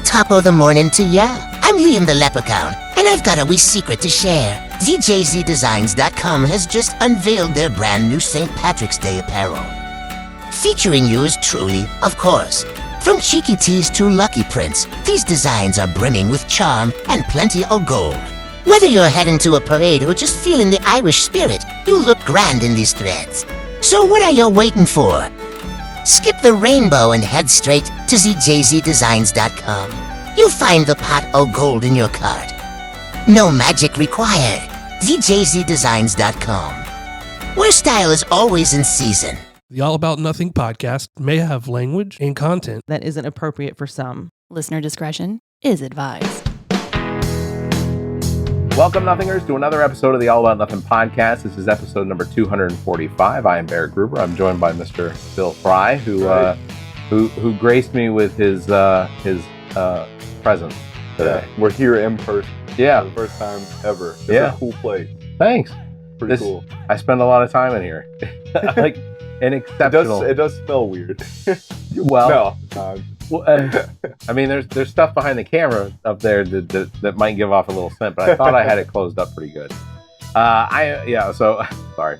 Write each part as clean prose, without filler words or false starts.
top of the morning to ya. I'm Liam the Leprechaun, and I've got a wee secret to share. ZJZ Designs St has just unveiled their brand new St. Patrick's Day apparel. Featuring yours truly, of course. From cheeky tees to lucky prints, these designs are brimming with charm and plenty of gold. Whether you're heading to a parade or just feeling the Irish spirit, you look grand in these threads. So what are you waiting for? Skip the rainbow and head straight to ZJZDesigns.com. You'll find the pot of gold in your cart. No magic required. ZJZDesigns.com, where style is always in season. The All About Nothing podcast may have language and content that isn't appropriate for some. Listener discretion is advised. Welcome, Nothingers, to another episode of the All About Nothing podcast. This is episode number 245. I am Barrett Gruber. I'm joined by Mr. Bill Fry, who graced me with his presence today. We're here in person. Yeah. For the first time ever. It's a cool place. Thanks. Pretty cool. I spend a lot of time in here. Like an exceptional. It does smell weird. Well, no. I mean, there's stuff behind the camera up there that might give off a little scent, but I thought I had it closed up pretty good. Sorry.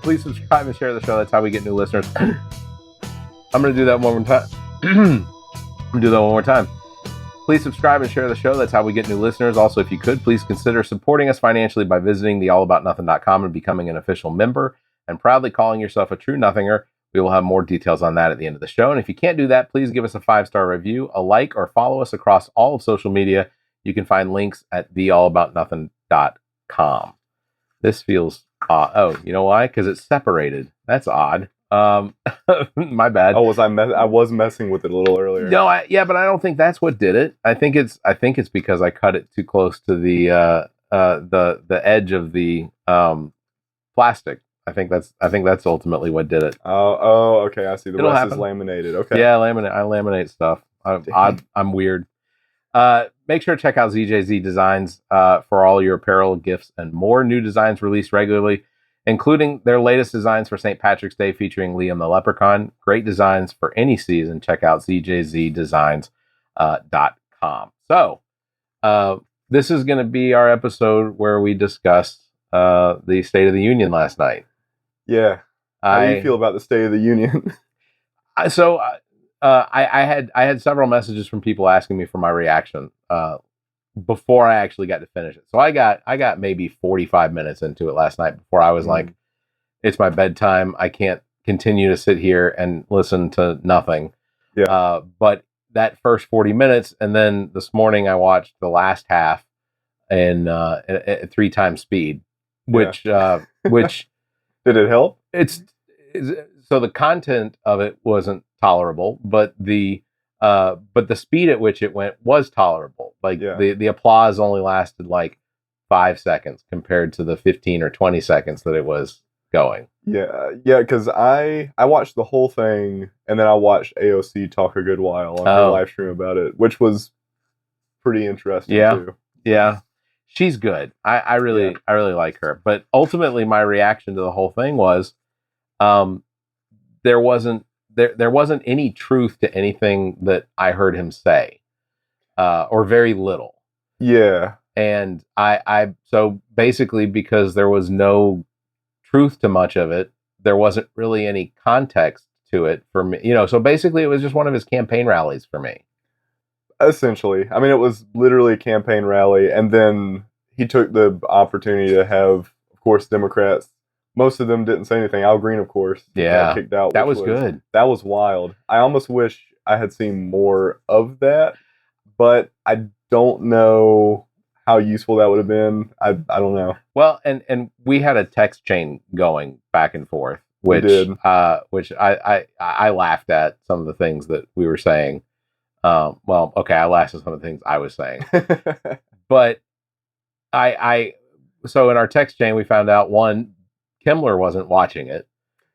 Please subscribe and share the show. That's how we get new listeners. I'm going to do that one more time. Please subscribe and share the show. That's how we get new listeners. Also, if you could, please consider supporting us financially by visiting theallaboutnothing.com and becoming an official member and proudly calling yourself a true nothinger. We will have more details on that at the end of the show. And if you can't do that, please give us a 5-star review, a like, or follow us across all of social media. You can find links at theallaboutnothing.com. This feels odd. Oh, you know why? Because it's separated. That's odd. My bad. Oh, I was messing with it a little earlier. No, but I don't think that's what did it. I think it's because I cut it too close to the edge of the plastic. I think that's ultimately what did it. Oh, okay. I see. The rest is laminated. Okay. Yeah, I laminate stuff. I'm weird. Make sure to check out ZJZ Designs for all your apparel, gifts, and more. New designs released regularly, including their latest designs for St. Patrick's Day featuring Liam the Leprechaun. Great designs for any season. Check out ZJZDesigns.com. So, this is going to be our episode where we discuss the State of the Union last night. Yeah. How do you feel about the State of the Union? I had several messages from people asking me for my reaction before I actually got to finish it. So I got maybe 45 minutes into it last night before I was like, it's my bedtime. I can't continue to sit here and listen to nothing. Yeah. But that first 40 minutes, and then this morning I watched the last half in at 3 times speed, which did it help? So the content of it wasn't tolerable, but the speed at which it went was tolerable. Like the applause only lasted like 5 seconds compared to the 15 or 20 seconds that it was going. Yeah, because I watched the whole thing, and then I watched AOC talk a good while on her live stream about it, which was pretty interesting too. Yeah. She's good. I really like her. But ultimately my reaction to the whole thing was there wasn't any truth to anything that I heard him say. Or very little. Yeah. And so basically because there was no truth to much of it, there wasn't really any context to it for me. So basically it was just one of his campaign rallies for me. Essentially. I mean, it was literally a campaign rally, and then he took the opportunity to have, of course, Democrats. Most of them didn't say anything. Al Green, of course, got kicked out. That was good. That was wild. I almost wish I had seen more of that, but I don't know how useful that would have been. I don't know. Well, and we had a text chain going back and forth, which I laughed at some of the things that we were saying. I laughed at some of the things I was saying, but so in our text chain, we found out one, Kimmler wasn't watching it.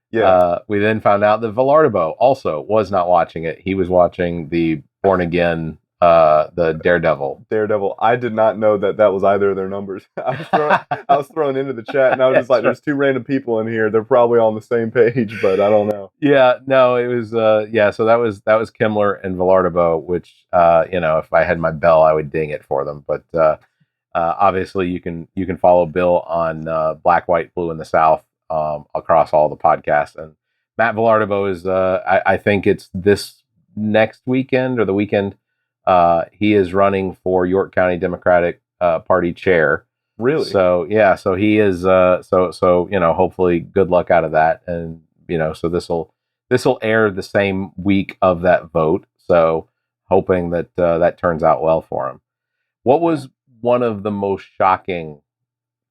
Yeah. We then found out that Villardo also was not watching it. He was watching the Born Again, the the Daredevil. Daredevil. I did not know that was either of their numbers. I was thrown into the chat, and I was just like, "There's two random people in here. They're probably on the same page, but I don't know." Yeah, no, it was So that was Kimmler and Villardeau, which if I had my bell, I would ding it for them. But obviously, you can follow Bill on Black, White, Blue in the South across all the podcasts. And Matt Villardeau is I think it's this next weekend or the weekend. He is running for York County Democratic Party chair. Really? So yeah, so he is. So hopefully, good luck out of that. And so this will air the same week of that vote. So hoping that that turns out well for him. What was one of the most shocking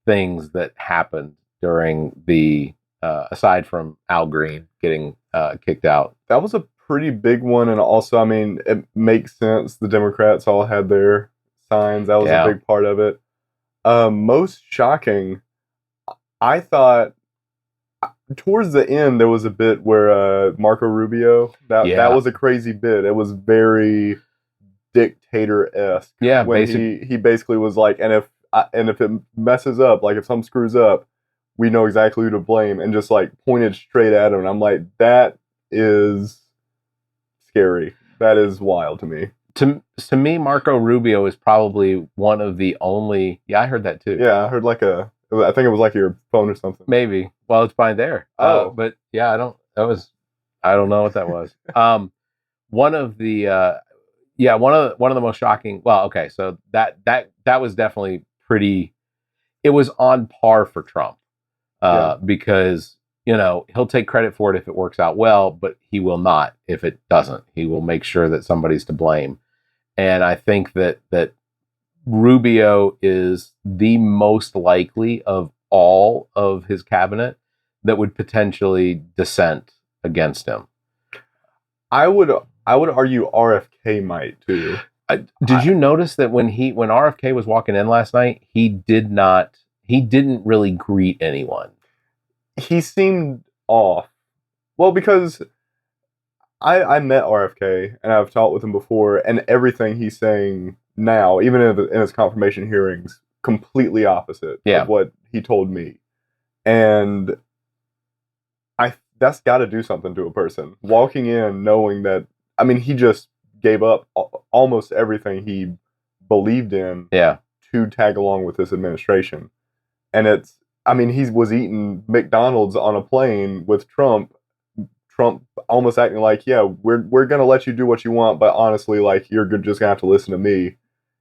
things that happened during the aside from Al Green getting kicked out? That was a pretty big one, and also, I mean, it makes sense. The Democrats all had their signs. That was a big part of it. Most shocking, I thought, towards the end, there was a bit where Marco Rubio, that was a crazy bit. It was very dictator-esque. Yeah, when he basically was like, and if it messes up, like if something screws up, we know exactly who to blame, and just like pointed straight at him. And I'm like, that is scary. That is wild to me. To me, Marco Rubio is probably one of the only. Yeah, I heard that too. Yeah, I heard I think it was like your phone or something. Maybe. Well, it's by there. But yeah, I don't know what that was. One of the most shocking. Well, okay, so that was definitely pretty. It was on par for Trump, because he'll take credit for it if it works out well, but he will not if it doesn't. He will make sure that somebody's to blame. And I think that Rubio is the most likely of all of his cabinet that would potentially dissent against him. I would argue RFK might too. Did you notice that when RFK was walking in last night, he didn't really greet anyone. He seemed off. Well, because I met RFK and I've talked with him before, and everything he's saying now, even in his confirmation hearings, completely opposite of what he told me. And that's got to do something to a person. Walking in knowing that, I mean, he just gave up almost everything he believed in to tag along with this administration. And he was eating McDonald's on a plane with Trump almost acting like, yeah, we're going to let you do what you want, but honestly, like, you're just going to have to listen to me.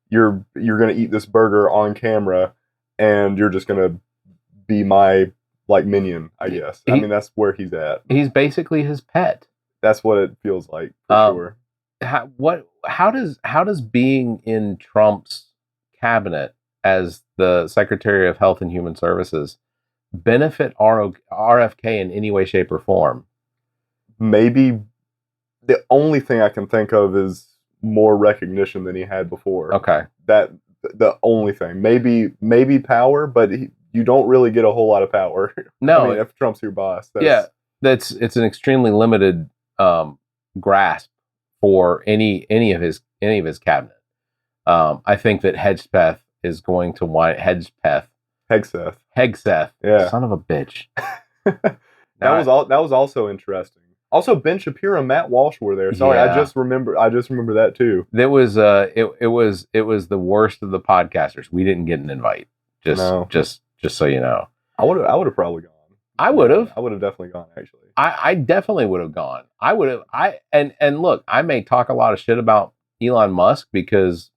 You're going to eat this burger on camera, and you're just going to be my, like, minion, I guess. That's where he's at. He's basically his pet. That's what it feels like, for sure. How does being in Trump's cabinet as the Secretary of Health and Human Services benefit RFK in any way, shape, or form? Maybe the only thing I can think of is more recognition than he had before. Okay. That the only thing. Maybe power, but you don't really get a whole lot of power. No. If Trump's your boss. It's an extremely limited grasp for any of his cabinet. I think that Hedgepeth is going to Hegseth. Yeah. Son of a bitch. That was also interesting. Also, Ben Shapiro and Matt Walsh were there. Sorry, I just remember that too. It was the worst of the podcasters. We didn't get an invite. Just so you know. I would have probably gone. I would have definitely gone, actually. I definitely would have gone. And look, I may talk a lot of shit about Elon Musk because,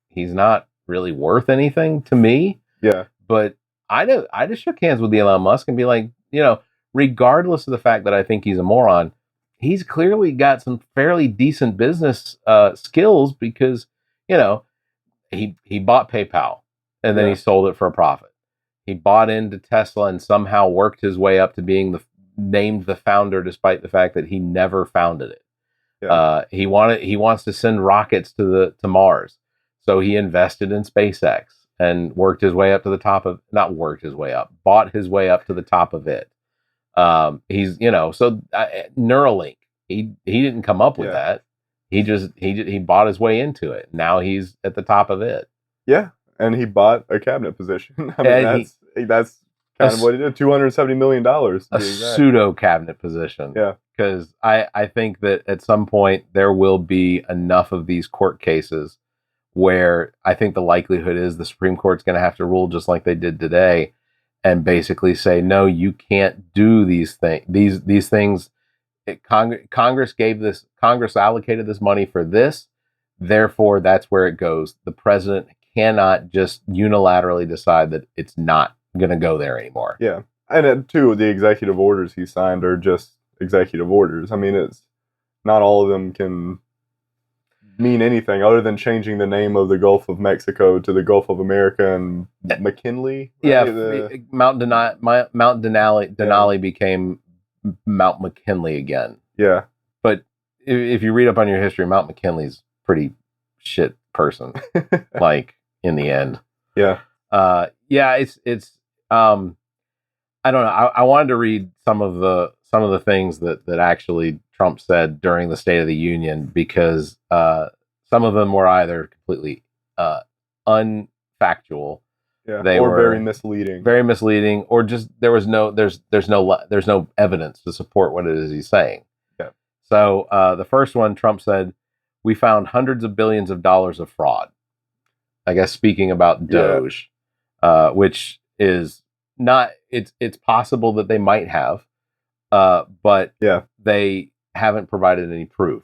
he's not really worth anything to me. Yeah. But I just shook hands with Elon Musk and be like, regardless of the fact that I think he's a moron, he's clearly got some fairly decent business skills because, he bought PayPal and then he sold it for a profit. He bought into Tesla and somehow worked his way up to being named the founder, despite the fact that he never founded it. Yeah. He wants to send rockets to Mars, so he invested in SpaceX and bought his way up to the top of it. He's Neuralink. He didn't come up with that. he bought his way into it. Now he's at the top of it. Yeah, and he bought a cabinet position. I mean, that's kind of what he did. $270 million. A pseudo cabinet position. Yeah. Because I think that at some point there will be enough of these court cases where I think the likelihood is the Supreme Court's going to have to rule just like they did today and basically say, no, you can't do these things. These things, Congress allocated this money for this. Therefore, that's where it goes. The president cannot just unilaterally decide that it's not going to go there anymore. Yeah. And two of the executive orders he signed are just executive orders. I mean, it's not all of them can mean anything other than changing the name of the Gulf of Mexico to the Gulf of America and McKinley. Right? Yeah, Mount Denali became Mount McKinley again. Yeah. But if you read up on your history, Mount McKinley's pretty shit person. Like in the end. Yeah. It's I don't know. I wanted to read some of the things that actually Trump said during the State of the Union, because some of them were either completely unfactual, they were very misleading, or just there's no evidence to support what it is he's saying. Yeah. So the first one, Trump said, "We found hundreds of billions of dollars of fraud." I guess speaking about Doge, which is not. It's possible that they might have, but they haven't provided any proof.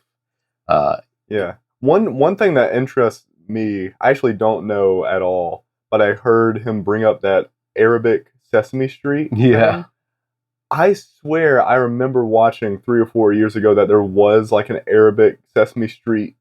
One thing that interests me, I actually don't know at all, but I heard him bring up that Arabic Sesame Street thing. I swear I remember watching 3 or 4 years ago that there was like an Arabic Sesame Street.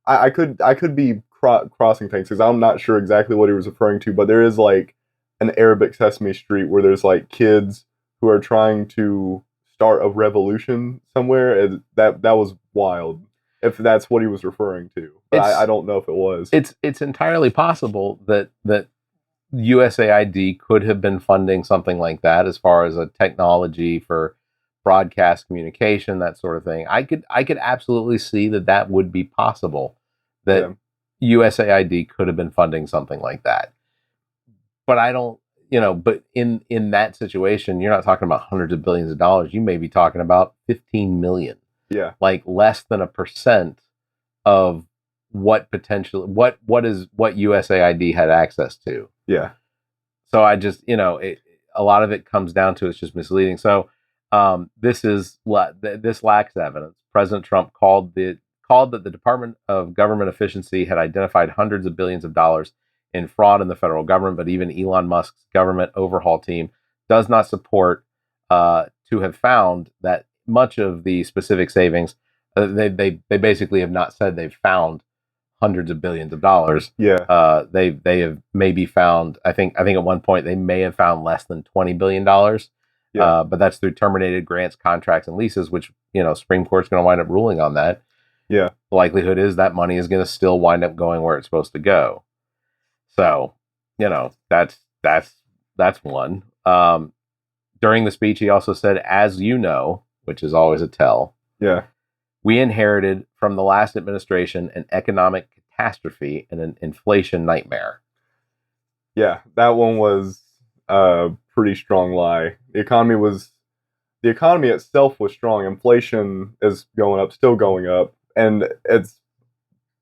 I could be crossing things because I'm not sure exactly what he was referring to, but there is like an Arabic Sesame Street where there's like kids who are trying to start a revolution somewhere. That was wild, if that's what he was referring to. But I don't know if it was. It's entirely possible that USAID could have been funding something like that as far as a technology for broadcast communication, that sort of thing. I could absolutely see that would be possible, that USAID could have been funding something like that. But I don't, but in that situation, you're not talking about hundreds of billions of dollars. You may be talking about 15 million. Yeah. Like less than 1% of what USAID had access to. Yeah. So I just, a lot of it comes down to it's just misleading. So this lacks evidence. President Trump called that the Department of Government Efficiency had identified hundreds of billions of dollars in fraud in the federal government, but even Elon Musk's government overhaul team does not support to have found that much of the specific savings. They basically have not said they've found hundreds of billions of dollars. Yeah. They have maybe found. I think at one point they may have found less than $20 billion. Yeah. But that's through terminated grants, contracts, and leases, which Supreme Court's going to wind up ruling on that. Yeah. The likelihood is that money is going to still wind up going where it's supposed to go. So, that's one. During the speech, he also said, "As you know," which is always a tell. Yeah. "We inherited from the last administration an economic catastrophe and an inflation nightmare." Yeah, that one was a pretty strong lie. The economy itself was strong. Inflation is going up, still going up, and it's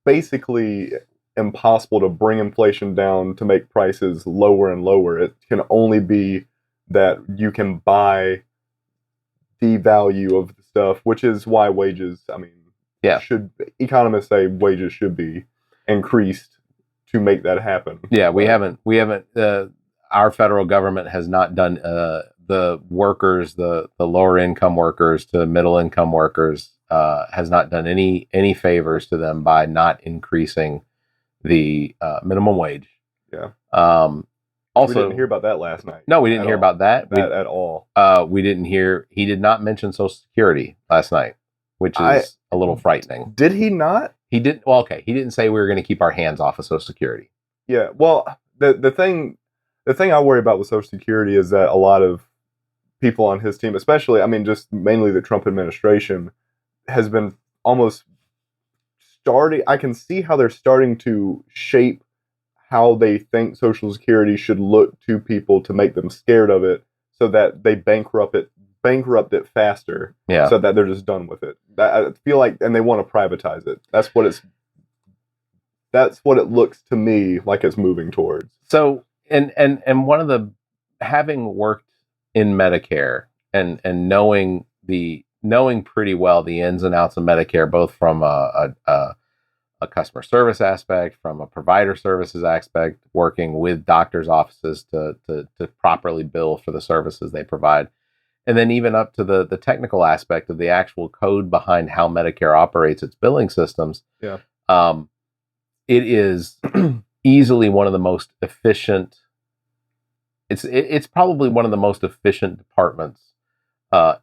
basically impossible to bring inflation down to make prices lower and lower. It can only be that you can buy the value of the stuff, which is why wages, economists say wages should be increased to make that happen. Yeah, we haven't, our federal government has not done, the workers, the lower income workers to middle income workers, has not done any favors to them by not increasing the minimum wage. Yeah. Also, we didn't hear about that last night. No, we didn't hear about that at all. We didn't hear. He did not mention Social Security last night, which is a little frightening. Did he not? He didn't. Well, okay. He didn't say we were going to keep our hands off of Social Security. Yeah. Well, the thing I worry about with Social Security is that a lot of people on his team, especially, just mainly the Trump administration, has been almost I can see how they're starting to shape how they think Social Security should look to people to make them scared of it, so that they bankrupt it faster, so that they're just done with it. I feel like, and they want to privatize it. That's what it looks to me like it's moving towards. So, and one of the, having worked in Medicare and knowing pretty well the ins and outs of Medicare, both from a customer service aspect, from a provider services aspect, working with doctors' offices to properly bill for the services they provide, and then even up to the technical aspect of the actual code behind how Medicare operates its billing systems. Yeah. It is easily one of the most efficient. It's probably one of the most efficient departments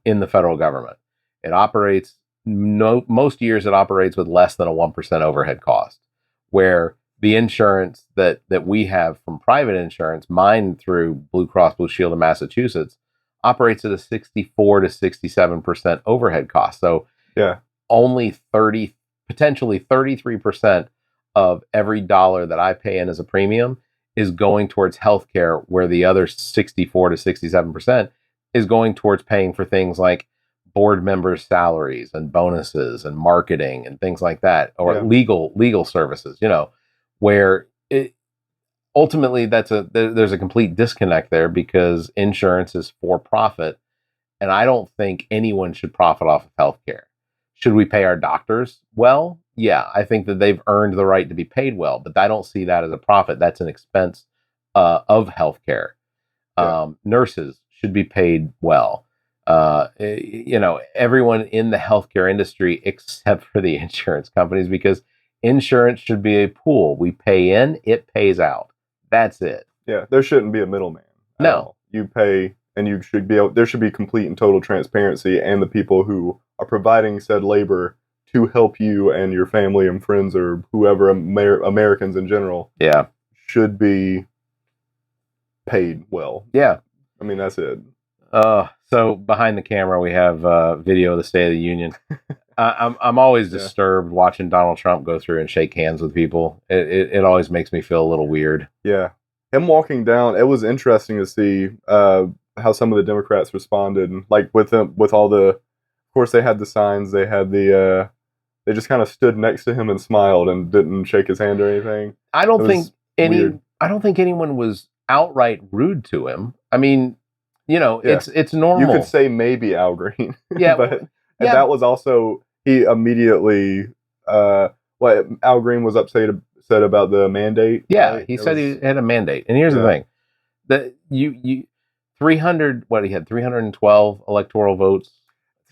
in the federal government. It operates, most years it operates with less than a 1% overhead cost, where the insurance that we have from private insurance, mine through Blue Cross Blue Shield of Massachusetts, operates at a 64 to 67% overhead cost. So only potentially 33% of every dollar that I pay in as a premium is going towards healthcare, where the other 64 to 67% is going towards paying for things like board members' salaries and bonuses and marketing and things like that, or legal services, where it ultimately there's a complete disconnect there, because insurance is for profit, and I don't think anyone should profit off of healthcare. Should we pay our doctors well? Yeah, I think that they've earned the right to be paid well, but I don't see that as a profit. That's an expense of healthcare. Nurses should be paid well. Everyone in the healthcare industry except for the insurance companies, because insurance should be a pool. We pay in, it pays out. That's it. Yeah, there shouldn't be a middleman. No. You pay, and there should be complete and total transparency, and the people who are providing said labor to help you and your family and friends, or whoever, Americans in general, should be paid well. Yeah. I mean, that's it. So behind the camera, we have video of the State of the Union. I'm always disturbed watching Donald Trump go through and shake hands with people. It always makes me feel a little weird. Yeah. Him walking down, it was interesting to see how some of the Democrats responded. Like with all the, of course, they had the signs, they had they just kind of stood next to him and smiled and didn't shake his hand or anything. I don't think anyone was outright rude to him. I mean, it's normal. You could say maybe Al Green. Yeah. But that was also, he immediately, what Al Green was said about the mandate. Yeah, right? he said he had a mandate. And here's the thing. That he had 312 electoral votes.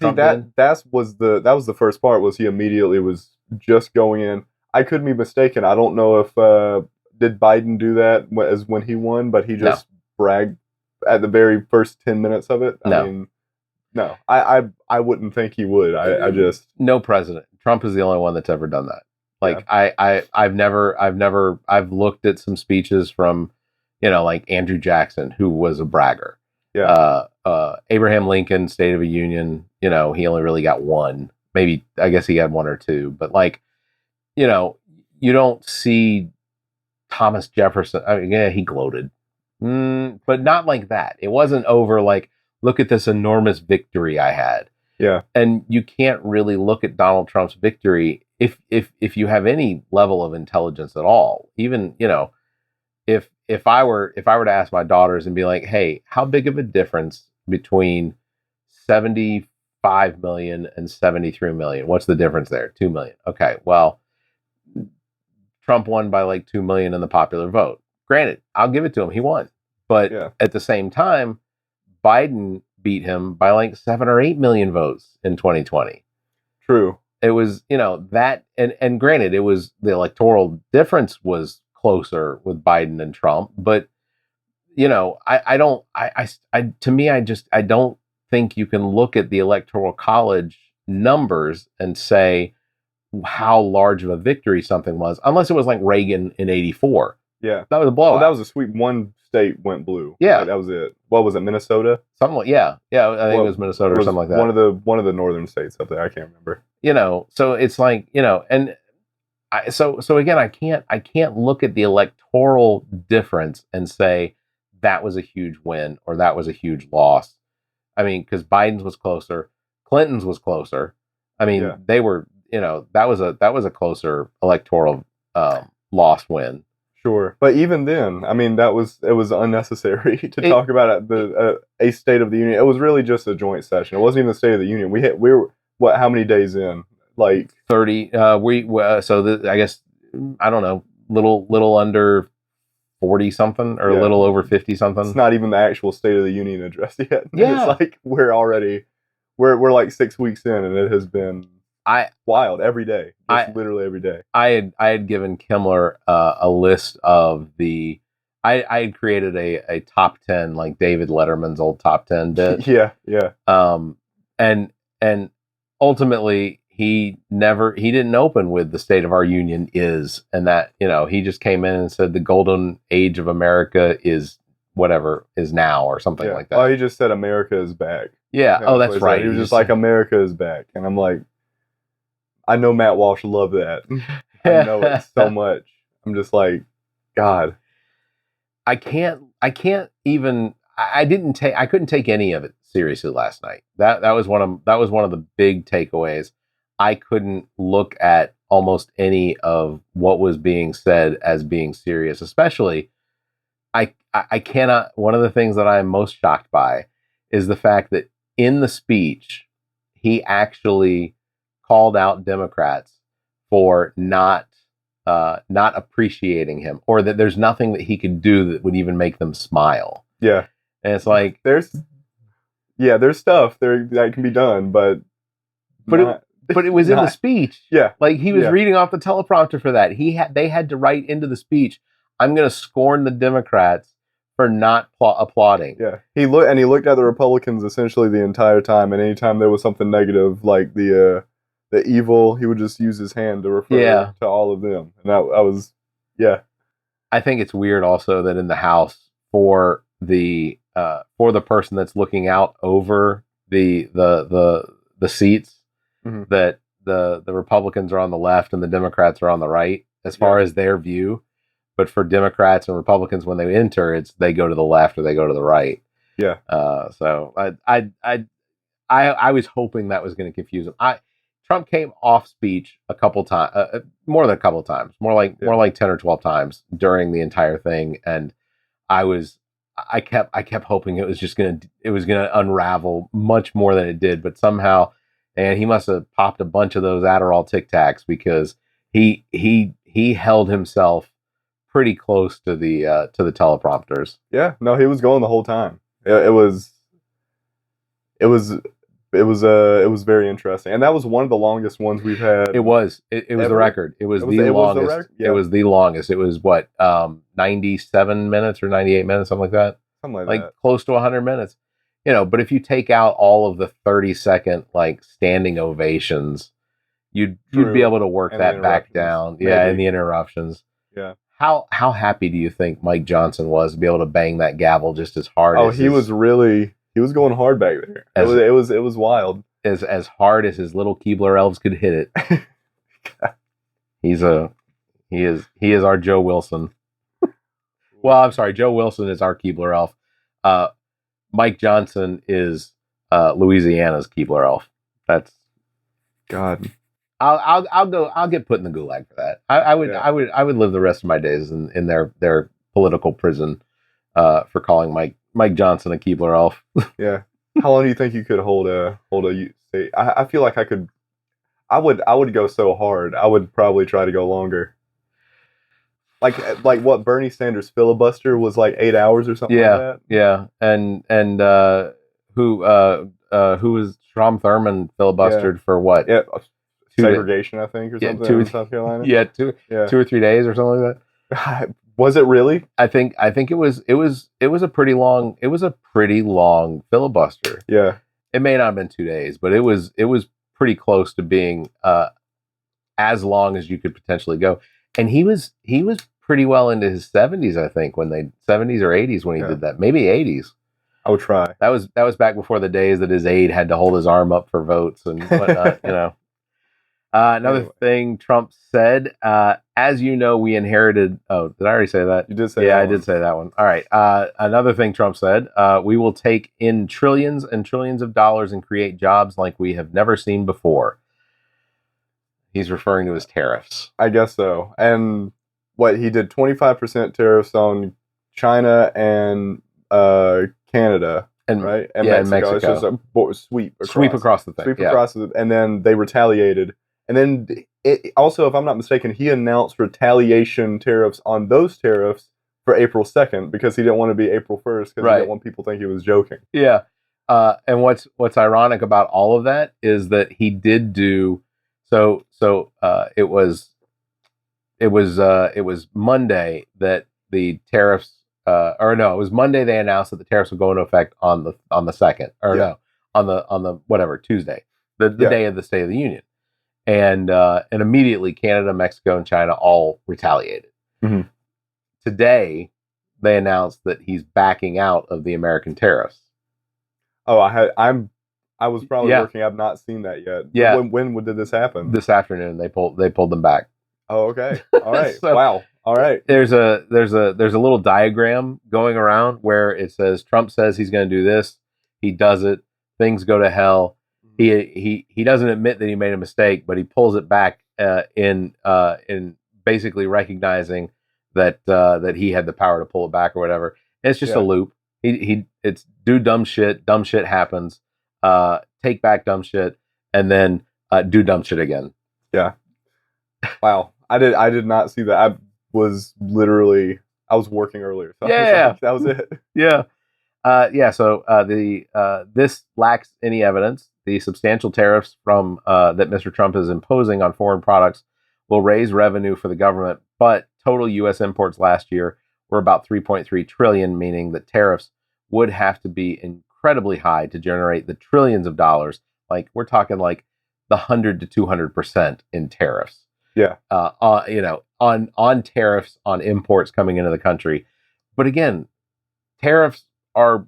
See, that was the first part, was he immediately was just going in. I could be mistaken. I don't know if did Biden do that as when he won, but he just bragged at the very first 10 minutes of it. I mean, no, I wouldn't think he would. I just, no president. Trump is the only one that's ever done that. Like I've looked at some speeches from, like Andrew Jackson, who was a bragger. Yeah. Abraham Lincoln, State of the Union, he only really got one. Maybe, I guess he had one or two, but you don't see Thomas Jefferson. I mean, he gloated, but not like that. It wasn't over like, look at this enormous victory I had. Yeah. And you can't really look at Donald Trump's victory if you have any level of intelligence at all. Even, if I were to ask my daughters and be like, hey, how big of a difference between 75 million and 73 million? What's the difference there? 2 million. Okay. Well, Trump won by like 2 million in the popular vote. Granted, I'll give it to him. He won. But at the same time, Biden beat him by like 7 or 8 million votes in 2020. True. It was, that, and granted, it was, the electoral difference was closer with Biden and Trump, but, I don't think you can look at the Electoral College numbers and say how large of a victory something was, unless it was like Reagan in 84. Yeah. That was a blowout. Well, that was a sweep. One state went blue. Yeah. Right? That was it. What was it, Minnesota? Something like, yeah. I think it was Minnesota or something like that. One of the northern states up there. I can't remember. So it's like, and So again, I can't look at the electoral difference and say that was a huge win or that was a huge loss. I mean, because Biden's was closer, Clinton's was closer. I mean, they were, that was a closer electoral loss win. Sure, but even then, I mean, it was unnecessary to talk about a State of the Union. It was really just a joint session. It wasn't even the State of the Union. We were what? How many days in? Like 30. I guess I don't know, little under 40 something or a little over 50 something. It's not even the actual State of the Union address yet. Yeah, it's like we're like 6 weeks in, and it has been wild every day, literally every day. I had given Kimmler a list of I had created a top 10 like David Letterman's old top 10 bit. Yeah. And ultimately he didn't open with the state of our union is, and that, he just came in and said the golden age of America is whatever is now or something like that. Oh, he just said America is back. Yeah. Oh, that's right. He was just like, America is back. And I'm like, I know Matt Walsh loved that. I know it so much. I'm just like, God. I couldn't take any of it seriously last night. That was one of the big takeaways. I couldn't look at almost any of what was being said as being serious, especially I cannot, one of the things that I am most shocked by is the fact that in the speech, he actually called out Democrats for not appreciating him, or that there's nothing that he could do that would even make them smile. Yeah. And it's like, there's stuff there that can be done, but it was in the speech. Yeah. Like he was reading off the teleprompter for that. They had to write into the speech, I'm going to scorn the Democrats for not applauding. Yeah. He looked at the Republicans essentially the entire time, and anytime there was something negative, like the evil, he would just use his hand to refer to all of them. And that was, I think it's weird also that in the House for the person that's looking out over the seats, mm-hmm. that the Republicans are on the left and the Democrats are on the right as far as their view. But for Democrats and Republicans, when they enter, they go to the left or they go to the right. Yeah. So I was hoping that was going to confuse them. Trump came off speech a couple times, more than a couple times, more like 10 or 12 times during the entire thing, and I kept hoping it was going to unravel much more than it did, but somehow, and he must have popped a bunch of those Adderall Tic Tacs because he held himself pretty close to the teleprompters. Yeah, no, he was going the whole time. It was very interesting, and that was one of the longest ones we've had. It was the record. It was the longest. It was the longest. It was what 97 minutes or 98 minutes, something like that. Something like that. Close to 100 minutes. But if you take out all of the 30-second like standing ovations, you'd be able to work that back down. Maybe. Yeah, and the interruptions. Yeah. How happy do you think Mike Johnson was to be able to bang that gavel just as hard? Oh, he was going hard back there. It was wild. As hard as his little Keebler elves could hit it. He is our Joe Wilson. Well, I'm sorry, Joe Wilson is our Keebler elf. Mike Johnson is Louisiana's Keebler elf. That's God. I'll get put in the gulag for that. I would live the rest of my days in their political prison for calling Mike Johnson a Keebler elf. Yeah. How long do you think you could hold a state? I feel like I could. I would go so hard. I would probably try to go longer. Like what Bernie Sanders filibuster was like 8 hours or something like that. Yeah. And who was Strom Thurmond filibustered for what? Yeah. Segregation, I think, or something in South Carolina. Yeah, 2 or 3 days or something like that. Was it really? I think it was a pretty long filibuster. Yeah. It may not have been 2 days, but it was pretty close to being as long as you could potentially go. And he was pretty well into his 70s, I think, 70s or 80s when he did that. Maybe 80s. I would try. That was back before the days that his aide had to hold his arm up for votes and whatnot, Another thing Trump said, as you know, we inherited. Oh, did I already say that? You did say yeah, that. I did say that one. All right. Another thing Trump said, we will take in trillions and trillions of dollars and create jobs like we have never seen before. He's referring to his tariffs. I guess so. And what he did 25% tariffs on China and Canada. And, right? And yeah, Mexico. Mexico. It's just a sweep across the thing. Sweep across the, and then they retaliated. And then also, if I'm not mistaken, he announced retaliation tariffs on those tariffs for April 2nd because he didn't want to be April 1st because he didn't want people to think he was joking. Yeah. And what's ironic about all of that is that he did do so it was Monday that the tariffs it was Monday they announced that the tariffs would go into effect on the 2nd, on the whatever, Tuesday, the day of the State of the Union. And immediately Canada, Mexico, and China all retaliated. Mm-hmm. Today, they announced that he's backing out of the American tariffs. Oh, I was probably working. I've not seen that yet. Yeah. When did this happen? This afternoon, they pulled them back. Oh, okay. All right. So, wow. All right. There's a little diagram going around where it says Trump says he's going to do this. He does it. Things go to hell. He doesn't admit that he made a mistake, but he pulls it back in basically recognizing that he had the power to pull it back or whatever. And it's just a loop. It's do dumb shit happens. Take back dumb shit, and then do dumb shit again. Yeah. Wow. I did not see that. I was working earlier. So that was it. Yeah. So this lacks any evidence. The substantial tariffs from that Mr. Trump is imposing on foreign products will raise revenue for the government, but total U.S. imports last year were about 3.3 trillion, meaning that tariffs would have to be incredibly high to generate the trillions of dollars. Like we're talking like the 100 to 200% in tariffs. Yeah. On tariffs on imports coming into the country. But again, tariffs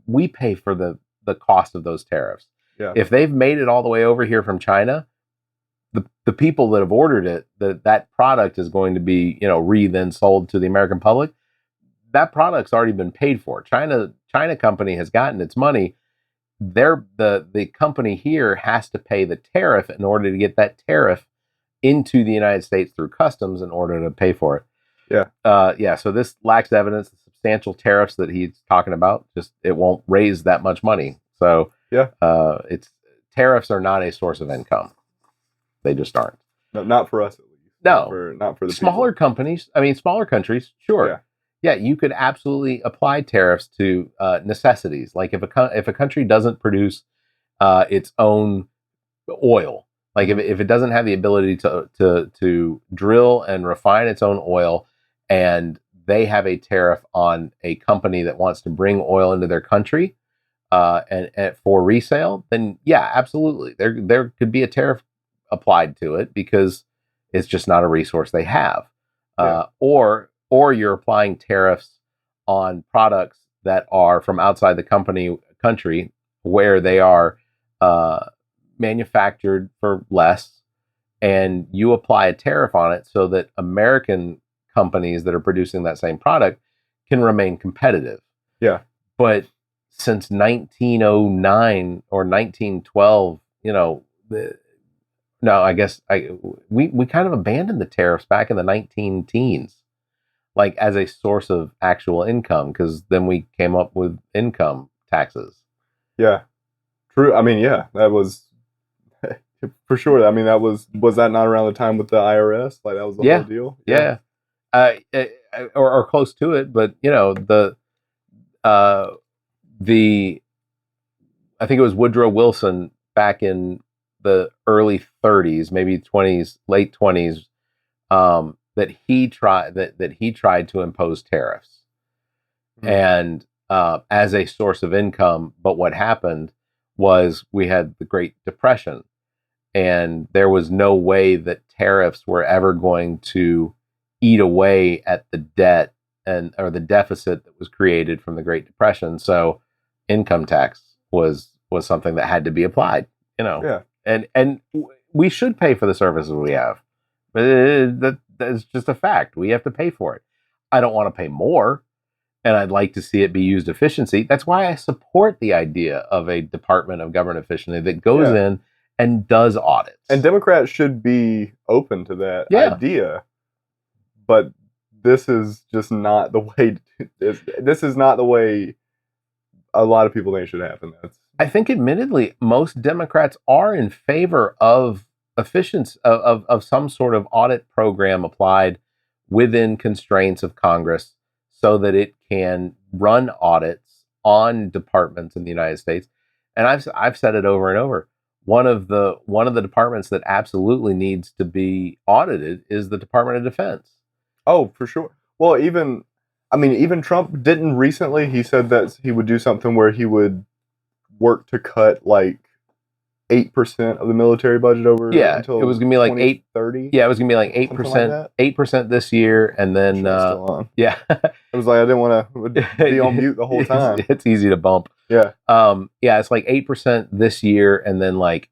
we pay for the cost of those tariffs. Yeah. If they've made it all the way over here from China, the people that have ordered it, that product is going to be, then sold to the American public. That product's already been paid for. China company has gotten its money. The company here has to pay the tariff in order to get that tariff into the United States through customs in order to pay for it. Yeah. So this lacks evidence. The substantial tariffs that he's talking about, it won't raise that much money. So tariffs are not a source of income. They just aren't. No, not for us at least. No, not for the smaller people. companies. I mean, smaller countries, sure. Yeah, you could absolutely apply tariffs to necessities. Like if a country doesn't produce its own oil, like if it doesn't have the ability to drill and refine its own oil, and they have a tariff on a company that wants to bring oil into their country and for resale, then yeah, absolutely, there could be a tariff applied to it because it's just not a resource they have. Or you're applying tariffs on products that are from outside the country where they are manufactured for less, and you apply a tariff on it so that American companies that are producing that same product can remain competitive. Yeah. But since 1909 or 1912, we kind of abandoned the tariffs back in the 19 teens, like as a source of actual income, because then we came up with income taxes. Yeah, true. I mean, yeah, that was for sure. I mean, was that not around the time with the IRS? Like that was the whole deal. Yeah. Or close to it, but I think it was Woodrow Wilson back in the early 30s, maybe 20s, late 20s, that he tried to impose tariffs and as a source of income. But what happened was we had the Great Depression, and there was no way that tariffs were ever going to eat away at the debt or the deficit that was created from the Great Depression. So income tax was something that had to be applied, Yeah. And we should pay for the services we have. That's just a fact. We have to pay for it. I don't want to pay more, and I'd like to see it be used efficiency. That's why I support the idea of a Department of Government Efficiency that goes in and does audits. And Democrats should be open to that idea. But this is just not the way. This is not the way a lot of people think it should happen. I think, admittedly, most Democrats are in favor of efficiency of some sort of audit program applied within constraints of Congress, so that it can run audits on departments in the United States. And I've said it over and over. One of the departments that absolutely needs to be audited is the Department of Defense. Oh, for sure. Well, even Trump didn't recently. He said that he would do something where he would work to cut like 8% of the military budget over. Until it was gonna be like 830. Yeah, it was gonna be like 8%, 8% this year, and then still on. Yeah, it was like I didn't want to be on mute the whole time. It's easy to bump. Yeah, it's like 8% this year, and then like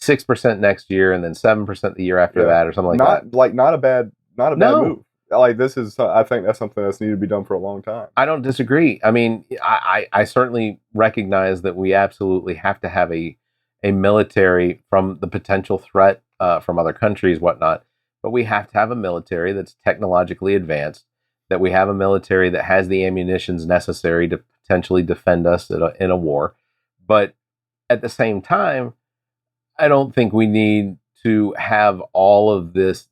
6% next year, and then 7% the year after that, or something like that. Not a bad move. Like this is, I think that's something that's needed to be done for a long time. I don't disagree. I mean, I certainly recognize that we absolutely have to have a military from the potential threat from other countries, whatnot. But we have to have a military that's technologically advanced, that we have a military that has the ammunitions necessary to potentially defend us in a war. But at the same time, I don't think we need to have all of these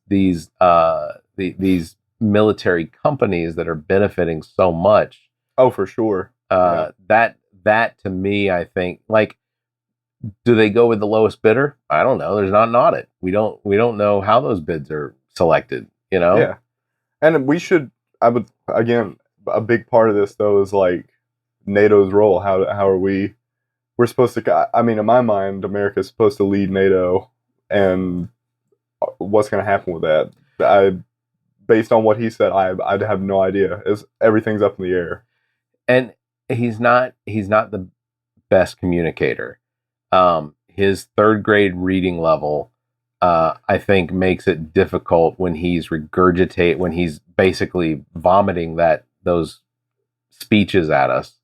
military companies that are benefiting so much. Oh, for sure. That to me, I think, like, do they go with the lowest bidder? I don't know. There's not an audit. We don't know how those bids are selected, you know? Yeah. And again, a big part of this though is like NATO's role. How are we're supposed to, I mean, in my mind, America's supposed to lead NATO, and what's going to happen with that? Based on what he said, I'd have no idea. Everything's up in the air. And he's not the best communicator. His third grade reading level, I think, makes it difficult when he's basically vomiting those speeches at us.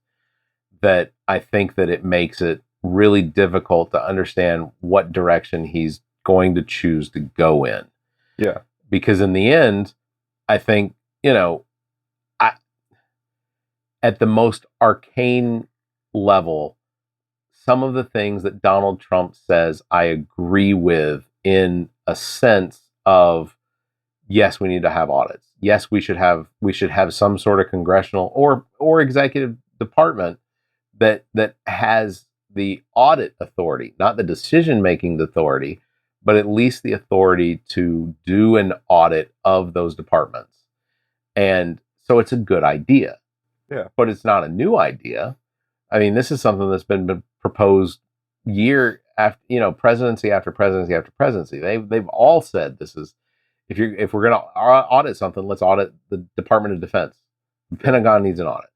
That I think that it makes it really difficult to understand what direction he's going to choose to go in. Yeah. Because in the end, I think, at the most arcane level, some of the things that Donald Trump says, I agree with, in a sense of, yes, we need to have audits. Yes, we should have some sort of congressional or executive department that has the audit authority, not the decision-making authority, but at least the authority to do an audit of those departments. And so it's a good idea. Yeah. But it's not a new idea. I mean, this is something that's been proposed year after, presidency after presidency after presidency. They've all said this is, if we're going to audit something, let's audit the Department of Defense. The Pentagon needs an audit.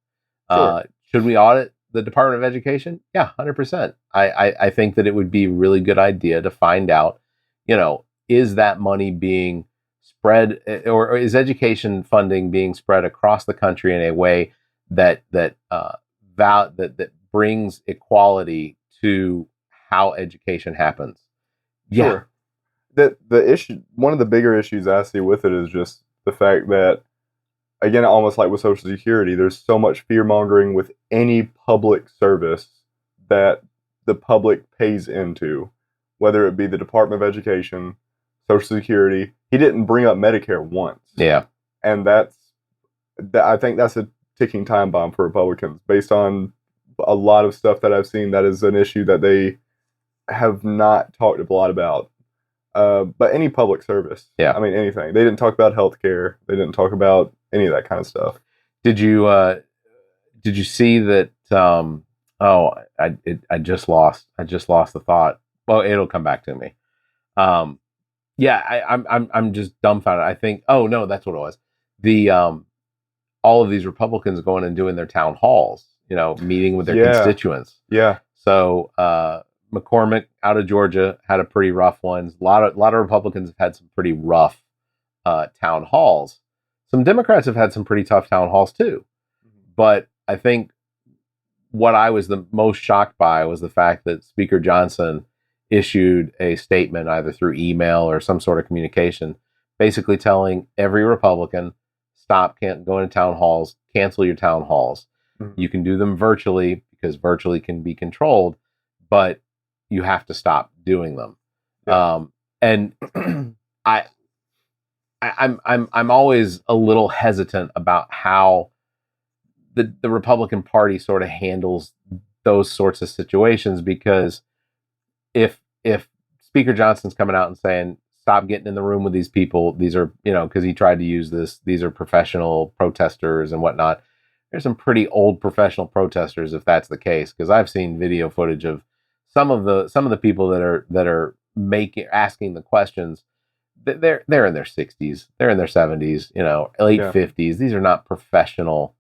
Sure. Should we audit the Department of Education? Yeah, 100%. I think that it would be a really good idea to find out, is that money being spread, or is education funding being spread across the country in a way that brings equality to how education happens? Yeah. Sure. The issue, one of the bigger issues I see with it is just the fact that, again, almost like with Social Security, there's so much fear mongering with any public service that the public pays into, whether it be the Department of Education, Social Security. He didn't bring up Medicare once. Yeah. And I think that's a ticking time bomb for Republicans, based on a lot of stuff that I've seen. That is an issue that they have not talked a lot about. But any public service, I mean, anything. They didn't talk about healthcare. They didn't talk about any of that kind of stuff. Did you see that? I just lost the thought. Well, it'll come back to me. I'm just dumbfounded. I think. Oh no, that's what it was. The all of these Republicans going and doing their town halls, meeting with their constituents. Yeah. So McCormick out of Georgia had a pretty rough one. A lot of Republicans have had some pretty rough town halls. Some Democrats have had some pretty tough town halls too. But I think what I was the most shocked by was the fact that Speaker Johnson issued a statement either through email or some sort of communication, basically telling every Republican, stop going to town halls, cancel your town halls. Mm-hmm. You can do them virtually because virtually can be controlled, but you have to stop doing them. Yeah. And I'm always a little hesitant about how the Republican Party sort of handles those sorts of situations, because if Speaker Johnson's coming out and saying, stop getting in the room with these people, these are, because he tried to use this, these are professional protesters and whatnot. There's some pretty old professional protesters, if that's the case, because I've seen video footage of some of the people that are asking the questions. They're in their 60s, they're in their 70s, late 50s. These are not professional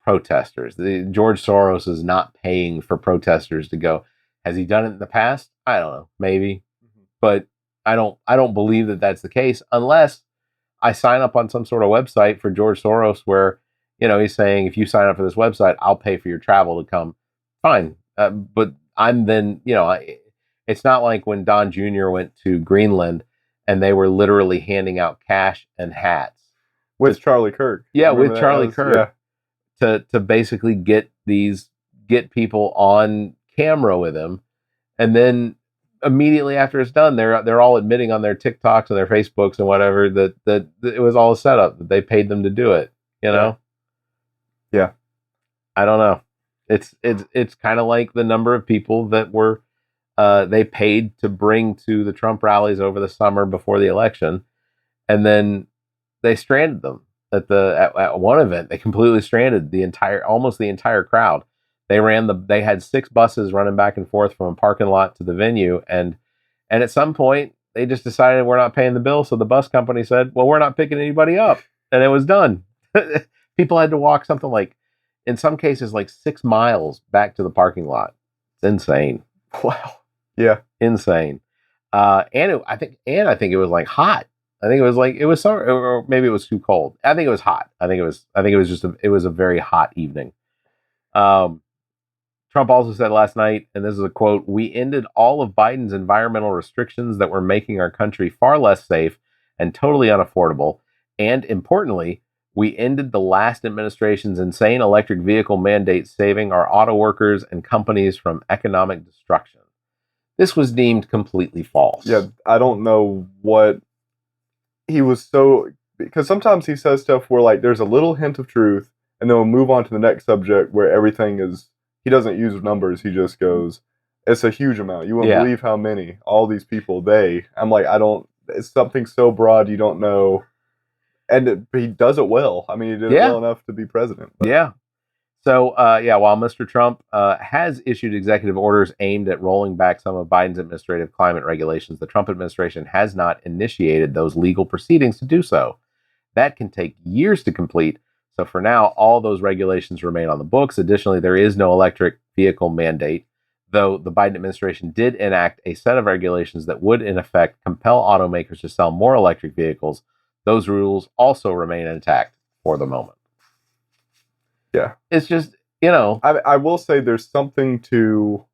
protesters. George Soros is not paying for protesters to go. Has he done it in the past? I don't know, maybe, but I don't believe that that's the case unless I sign up on some sort of website for George Soros where, he's saying, if you sign up for this website, I'll pay for your travel to come. Fine. But I'm then, it's not like when Don Jr. went to Greenland and they were literally handing out cash and hats. With Charlie Kirk. Yeah, with Charlie Kirk. Yeah. To basically get people on camera with him. And then immediately after it's done, they're all admitting on their TikToks and their Facebooks and whatever that it was all a setup, that they paid them to do it, Yeah. I don't know. It's kind of like the number of people that were they paid to bring to the Trump rallies over the summer before the election, and then they stranded them at one event. They completely stranded almost the entire crowd. They had 6 buses running back and forth from a parking lot to the venue, and at some point they just decided we're not paying the bill, so the bus company said, well, we're not picking anybody up, and it was done. People had to walk something like, in some cases, like 6 miles back to the parking lot. It's insane. Wow. Yeah. Insane. I think it was like hot. I think it was like, it was summer, or maybe it was too cold. I think it was hot. I think it was a very hot evening. Trump also said last night, and this is a quote, "We ended all of Biden's environmental restrictions that were making our country far less safe and totally unaffordable. And importantly, we ended the last administration's insane electric vehicle mandate, saving our auto workers and companies from economic destruction." This was deemed completely false. Yeah, I don't know what he was because sometimes he says stuff where like there's a little hint of truth, and then we'll move on to the next subject where everything is, he doesn't use numbers, he just goes, it's a huge amount. You won't believe how many, all these people, I'm like, it's something so broad you don't know. And he does it well. I mean, he did it well enough to be president. But. Yeah. So, while Mr. Trump has issued executive orders aimed at rolling back some of Biden's administrative climate regulations, the Trump administration has not initiated those legal proceedings to do so. That can take years to complete. So for now, all those regulations remain on the books. Additionally, there is no electric vehicle mandate, though the Biden administration did enact a set of regulations that would, in effect, compel automakers to sell more electric vehicles. Those rules also remain intact for the moment. Yeah. It's just, I will say there's something to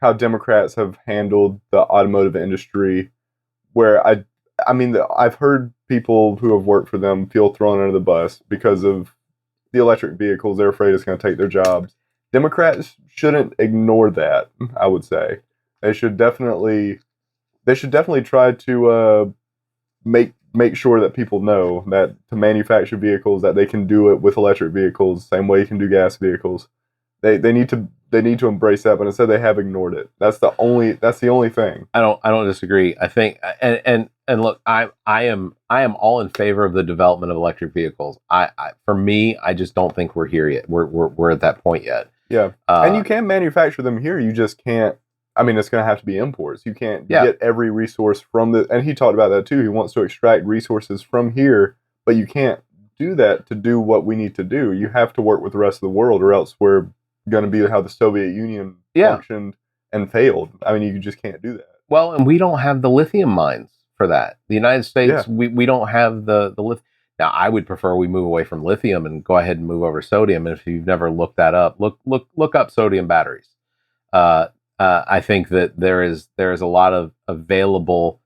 how Democrats have handled the automotive industry where I've heard people who have worked for them feel thrown under the bus because of the electric vehicles. They're afraid it's going to take their jobs. Democrats shouldn't ignore that, I would say. They should definitely try to make sure that people know that to manufacture vehicles that they can do it with electric vehicles the same way you can do gas vehicles. They need to embrace that, but instead they have ignored it. That's the only thing. I don't disagree. I think and look, I am all in favor of the development of electric vehicles. For me, I just don't think we're here yet. We're at that point yet. Yeah. And you can manufacture them here, you just can't. I mean, it's going to have to be imports. You can't get every resource from and he talked about that too. He wants to extract resources from here, but you can't do that to do what we need to do. You have to work with the rest of the world, or else we're going to be how the Soviet Union functioned and failed. I mean, you just can't do that. Well, and we don't have the lithium mines for that. The United States, we don't have the lithium. Now, I would prefer we move away from lithium and go ahead and move over to sodium. And if you've never looked that up, look up sodium batteries. I think that there is a lot of available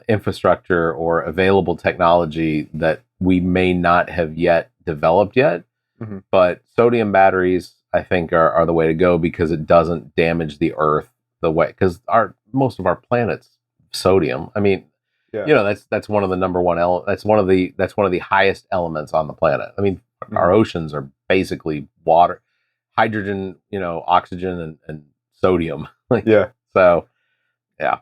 infrastructure or available technology that we may not have yet developed yet. Mm-hmm. But sodium batteries, I think, are the way to go because it doesn't damage the earth the way, because most of our planet's sodium. I mean, that's one of the number one that's one of the highest elements on the planet. I mean, our oceans are basically water, hydrogen, oxygen and sodium. So, yeah.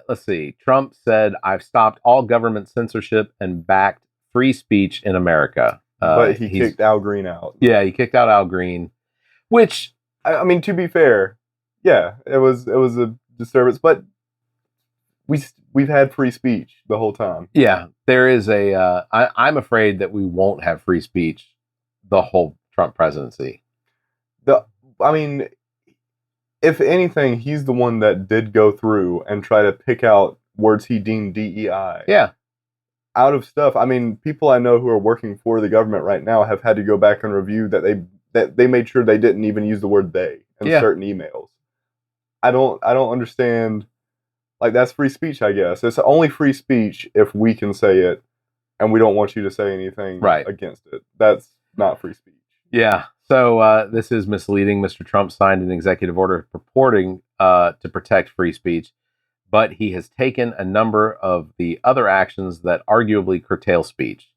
Let's see. Trump said, "I've stopped all government censorship and backed free speech in America." But he kicked Al Green out. Yeah, he kicked out Al Green, which, I mean, to be fair, yeah, it was a disturbance, but we've had free speech the whole time. Yeah, there is I'm afraid that we won't have free speech the whole Trump presidency. I mean, if anything, he's the one that did go through and try to pick out words he deemed DEI. Yeah. Out of stuff. I mean, people I know who are working for the government right now have had to go back and review that they made sure they didn't even use the word "they" in certain emails. I don't understand. Like, that's free speech, I guess. It's only free speech if we can say it, and we don't want you to say anything against it. That's not free speech. Yeah. So this is misleading. Mr. Trump signed an executive order purporting to protect free speech, but he has taken a number of the other actions that arguably curtail speech.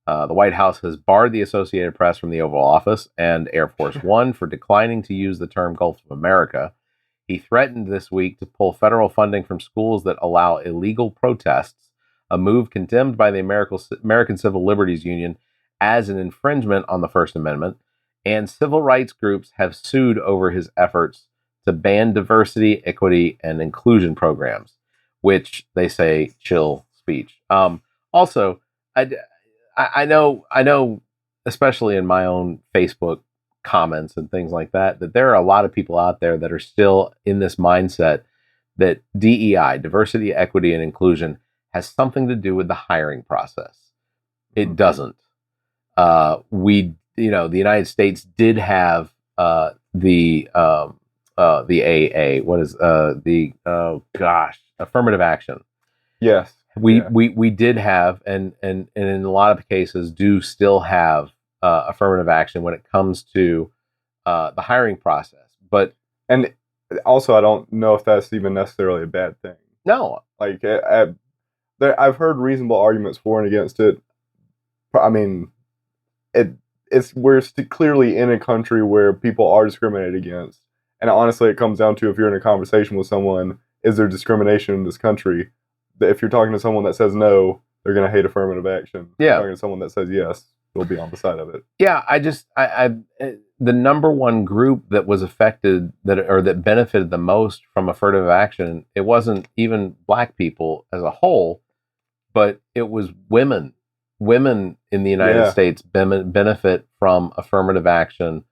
The White House has barred the Associated Press from the Oval Office and Air Force One for declining to use the term Gulf of America. He threatened this week to pull federal funding from schools that allow illegal protests, a move condemned by the American Civil Liberties Union as an infringement on the First Amendment, and civil rights groups have sued over his efforts to ban diversity, equity, and inclusion programs, which they say chill speech. Also, I know, especially in my own Facebook comments and things like that there are a lot of people out there that are still in this mindset that DEI, diversity, equity, and inclusion, has something to do with the hiring process. It doesn't. The United States did have the AA. What is affirmative action? Yes. We did have, and in a lot of cases do still have affirmative action when it comes to the hiring process. And also, I don't know if that's even necessarily a bad thing. No. Like, I've heard reasonable arguments for and against it. I mean, we're clearly in a country where people are discriminated against. And honestly, it comes down to, if you're in a conversation with someone, is there discrimination in this country? If you're talking to someone that says no, they're going to hate affirmative action. Yeah. If you're talking to someone that says yes, they'll be on the side of it. Yeah, the number one group that was affected that benefited the most from affirmative action, it wasn't even Black people as a whole, but it was women. Women in the United States benefit from affirmative action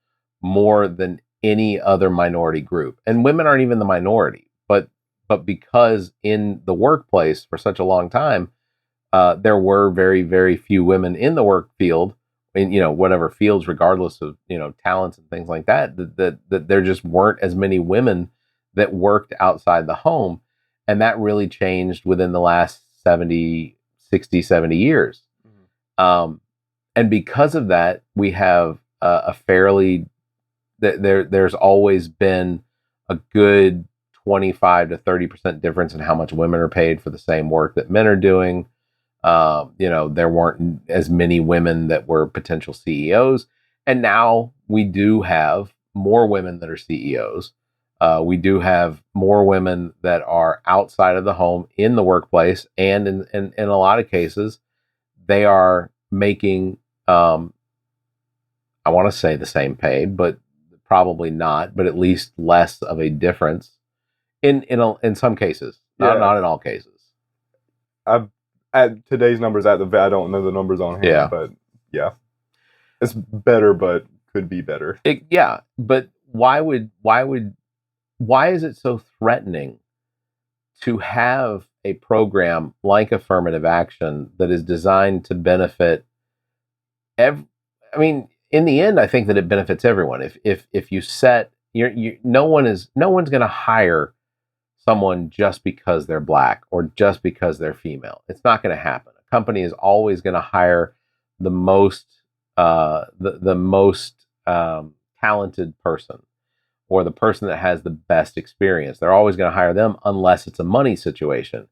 more than any other minority group. And women aren't even the minority, but because in the workplace for such a long time, there were very, very few women in the work field, in whatever fields, regardless of talents and things like that. That there just weren't as many women that worked outside the home, and that really changed within the last 70 years. Mm-hmm. And because of that, we have a fairly there's always been a good 25 to 30% difference in how much women are paid for the same work that men are doing. There weren't as many women that were potential CEOs. And now we do have more women that are CEOs. We do have more women that are outside of the home in the workplace. And in a lot of cases, they are making, I want to say the same pay, but probably not, but at least less of a difference in some cases, not in all cases. At today's numbers, I don't know the numbers on hand, but yeah, it's better, but could be better. But why would why is it so threatening to have a program like affirmative action that is designed to benefit I mean, in the end, I think that it benefits everyone. If you set no one's going to hire someone just because they're black or just because they're female. It's not going to happen. A company is always going to hire the most the most talented person, or the person that has the best experience. They're always going to hire them unless it's a money situation.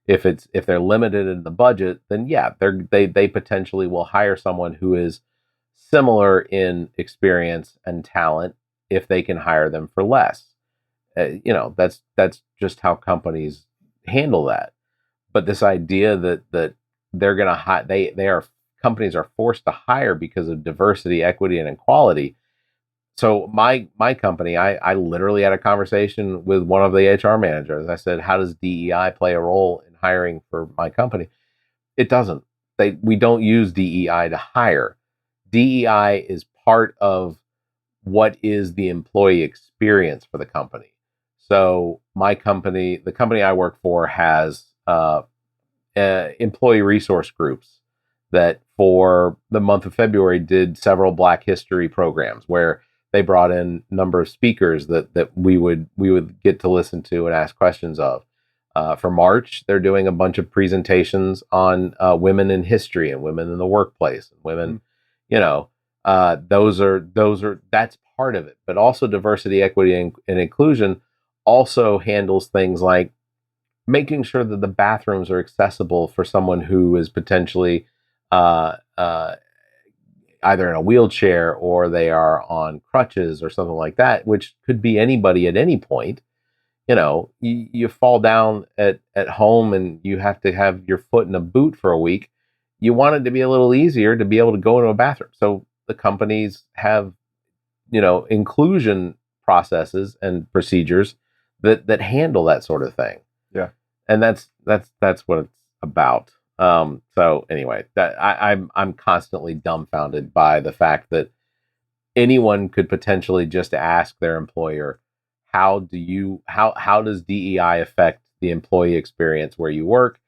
If they're limited in the budget, then yeah, they potentially will hire someone who is similar in experience and talent if they can hire them for less. That's just how companies handle that. But this idea that they're going to hire, companies are forced to hire because of diversity, equity, and equality. So my company, I literally had a conversation with one of the HR managers. I said, how does DEI play a role in hiring for my company? It doesn't. We don't use DEI to hire. DEI is part of what is the employee experience for the company. So my company, the company I work for, has employee resource groups that for the month of February did several Black History programs where they brought in a number of speakers that we would get to listen to and ask questions of. For March, they're doing a bunch of presentations on women in history and women in the workplace and women, that's part of it. But also diversity, equity, and inclusion also handles things like making sure that the bathrooms are accessible for someone who is potentially either in a wheelchair or they are on crutches or something like that, which could be anybody at any point. You fall down at home and you have to have your foot in a boot for a week. You want it to be a little easier to be able to go into a bathroom. So the companies have, inclusion processes and procedures that handle that sort of thing. Yeah. And that's what it's about. So anyway, that I'm constantly dumbfounded by the fact that anyone could potentially just ask their employer, how does DEI affect the employee experience where you work?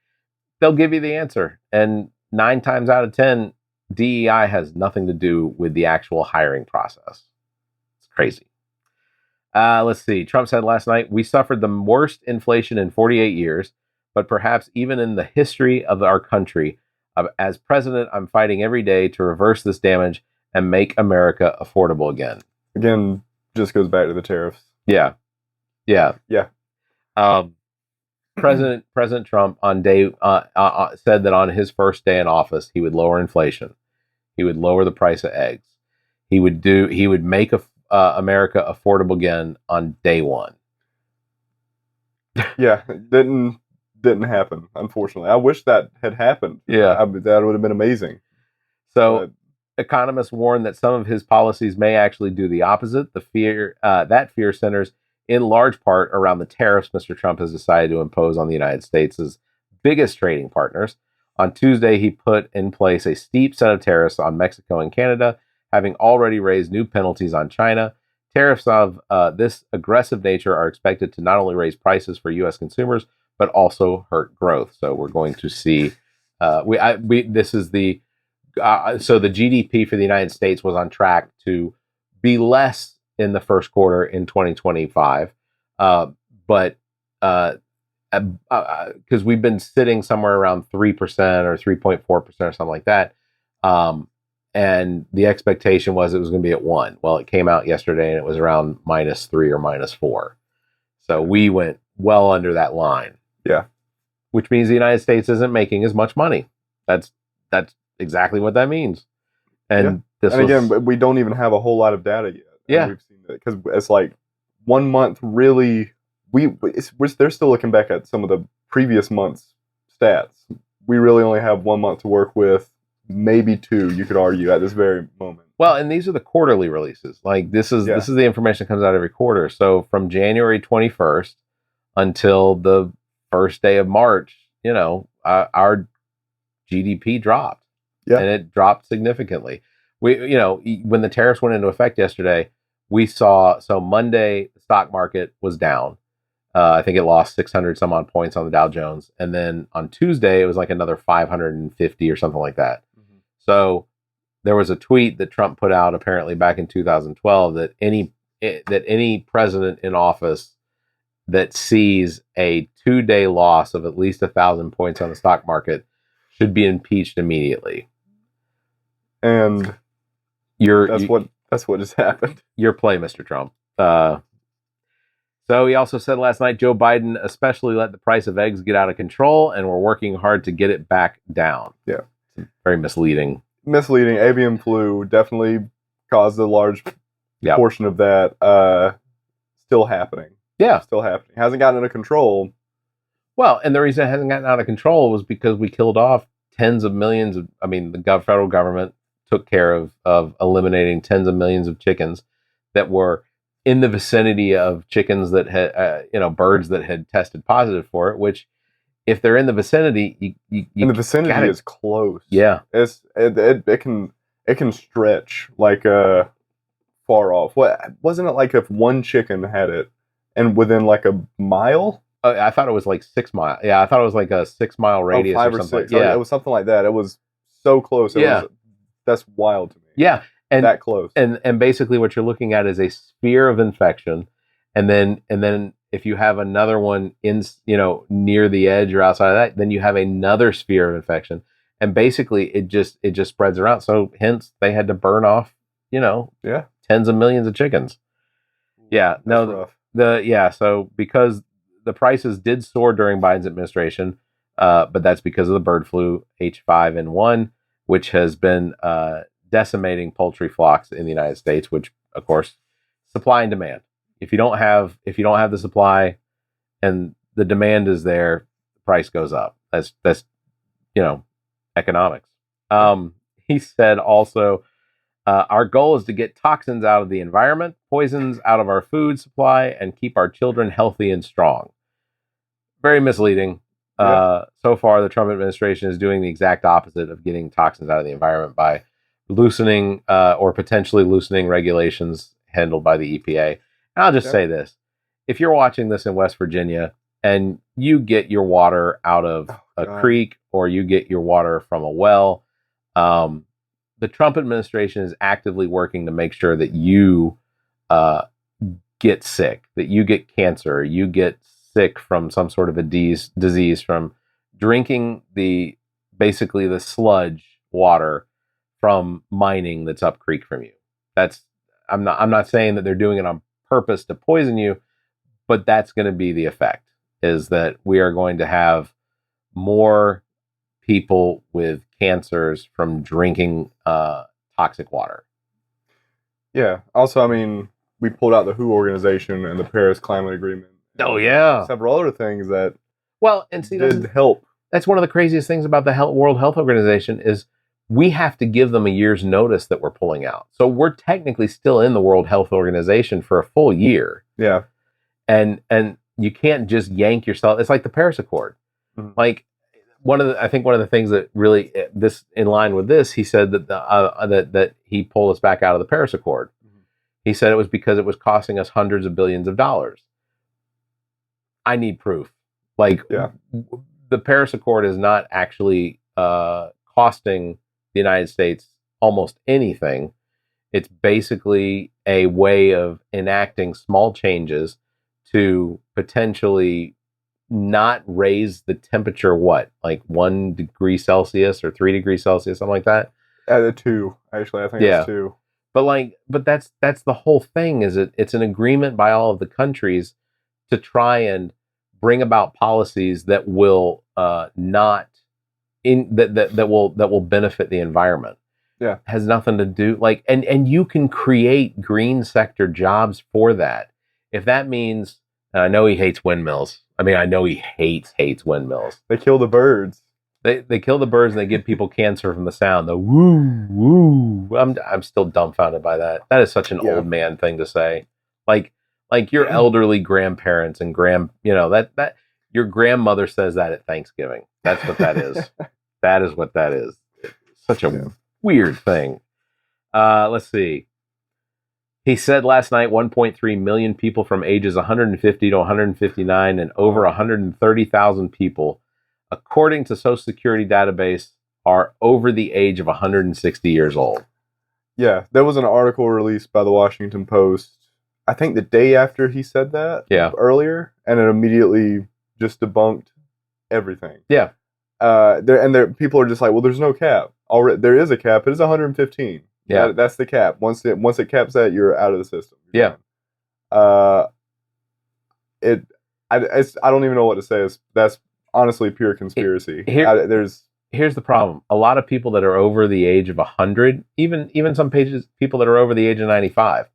They'll give you the answer. And 9 times out of 10, DEI has nothing to do with the actual hiring process. It's crazy. Let's see. Trump said last night, we suffered the worst inflation in 48 years, but perhaps even in the history of our country. As president, I'm fighting every day to reverse this damage and make America affordable again. Again, just goes back to the tariffs. Yeah. President Trump on day said that on his first day in office, he would lower inflation. He would lower the price of eggs. He would make America affordable again on day one. Yeah, didn't happen, unfortunately. I wish that had happened. Yeah, that would have been amazing. So economists warn that some of his policies may actually do the opposite. That fear centers in large part around the tariffs Mr. Trump has decided to impose on the United States' biggest trading partners. On Tuesday, he put in place a steep set of tariffs on Mexico and Canada, having already raised new penalties on China. Tariffs of this aggressive nature are expected to not only raise prices for U.S. consumers, but also hurt growth. So we're going to see. So the GDP for the United States was on track to be less in the first quarter in 2025, but because we've been sitting somewhere around 3% or 3.4% or something like that. And the expectation was it was going to be at 1. Well, it came out yesterday and it was around -3 or -4. So we went well under that line. Yeah. Which means the United States isn't making as much money. That's exactly what that means. And again, we don't even have a whole lot of data yet. Yeah. We've seen that because it's like 1 month really. They're still looking back at some of the previous months' stats. We really only have 1 month to work with, maybe 2. You could argue at this very moment. Well, and these are the quarterly releases. Like this is the information that comes out every quarter. So from January 21st until the first day of March, our GDP dropped, and it dropped significantly. When the tariffs went into effect yesterday, we saw, so Monday, the stock market was down. I think it lost 600 some odd points on the Dow Jones. And then on Tuesday, it was like another 550 or something like that. Mm-hmm. So there was a tweet that Trump put out apparently back in 2012 that any president in office that sees a 2-day loss of at least 1,000 points on the stock market should be impeached immediately. And that's what just happened. Your play, Mr. Trump. So he also said last night, Joe Biden especially let the price of eggs get out of control, and we're working hard to get it back down. Yeah. Very misleading. Misleading. Avian flu definitely caused a large portion of that. Still happening. Yeah. Still happening. Hasn't gotten under control. Well, and the reason it hasn't gotten out of control was because we killed off tens of millions of, the federal government took care of eliminating tens of millions of chickens that were in the vicinity of chickens that had, birds that had tested positive for it, which if they're in the vicinity, in the vicinity is close. Yeah. It can stretch like far off. Wasn't it like if one chicken had it and within like a mile? I thought it was like 6 miles. Yeah. I thought it was like a 6 mile radius 5 or or something. 6. Yeah. It was something like that. It was so close. That's wild to me. Yeah. And that close. And basically what you're looking at is a sphere of infection. And then if you have another one in, near the edge or outside of that, then you have another sphere of infection. And basically it just spreads around. So hence they had to burn off, tens of millions of chickens. Yeah. So because the prices did soar during Biden's administration, but that's because of the bird flu H5N1, which has been, decimating poultry flocks in the United States, which of course, supply and demand. If you don't have the supply and the demand is there, the price goes up. That's economics. He said also, our goal is to get toxins out of the environment, poisons out of our food supply, and keep our children healthy and strong. Very misleading. So far, the Trump administration is doing the exact opposite of getting toxins out of the environment by loosening or potentially loosening regulations handled by the EPA. And I'll just say this. If you're watching this in West Virginia and you get your water out of a creek or you get your water from a well, the Trump administration is actively working to make sure that you get sick, that you get cancer, you get sick from some sort of a disease from drinking basically the sludge water from mining that's up creek from you. I'm not saying that they're doing it on purpose to poison you, but that's going to be the effect, is that we are going to have more people with cancers from drinking toxic water. Yeah. Also, we pulled out the WHO organization and the Paris Climate Agreement. Oh yeah. Several other things that did help. That's one of the craziest things about the World Health Organization is we have to give them a year's notice that we're pulling out. So we're technically still in the World Health Organization for a full year. Yeah. And you can't just yank yourself. It's like the Paris Accord. Mm-hmm. Like I think one of the things that really this in line with this, he said that that he pulled us back out of the Paris Accord. Mm-hmm. He said it was because it was costing us hundreds of billions of dollars. I need proof. The Paris Accord is not actually costing the United States almost anything. It's basically a way of enacting small changes to potentially not raise the temperature, like 1 degree Celsius or 3 degrees Celsius, something like that. 2, actually, I think it's 2. But that's the whole thing, is it's an agreement by all of the countries to try and bring about policies that will that will benefit the environment. Yeah. Has nothing to do and you can create green sector jobs for that. If that means, and I know he hates windmills. I know he hates windmills. They kill the birds. They kill the birds and they give people cancer from the sound. The woo woo. I'm still dumbfounded by that. That is such an old man thing to say. Like your elderly grandparents and that your grandmother says that at Thanksgiving. That's what that is. That is what that is. It's such a weird thing. Let's see. He said last night 1.3 million people from ages 150 to 159 and over 130,000 people, according to Social Security database, are over the age of 160 years old. Yeah, there was an article released by the Washington Post, I think the day after he said that, earlier, and it immediately just debunked everything. Yeah. People are just like, well, there's no cap. Already, there is a cap. It is 115. Yeah, that's the cap. Once it caps that, you're out of the system. Yeah. I don't even know what to say. That's honestly pure conspiracy. Here's the problem. A lot of people that are over the age of 100, even some people that are over the age of 95,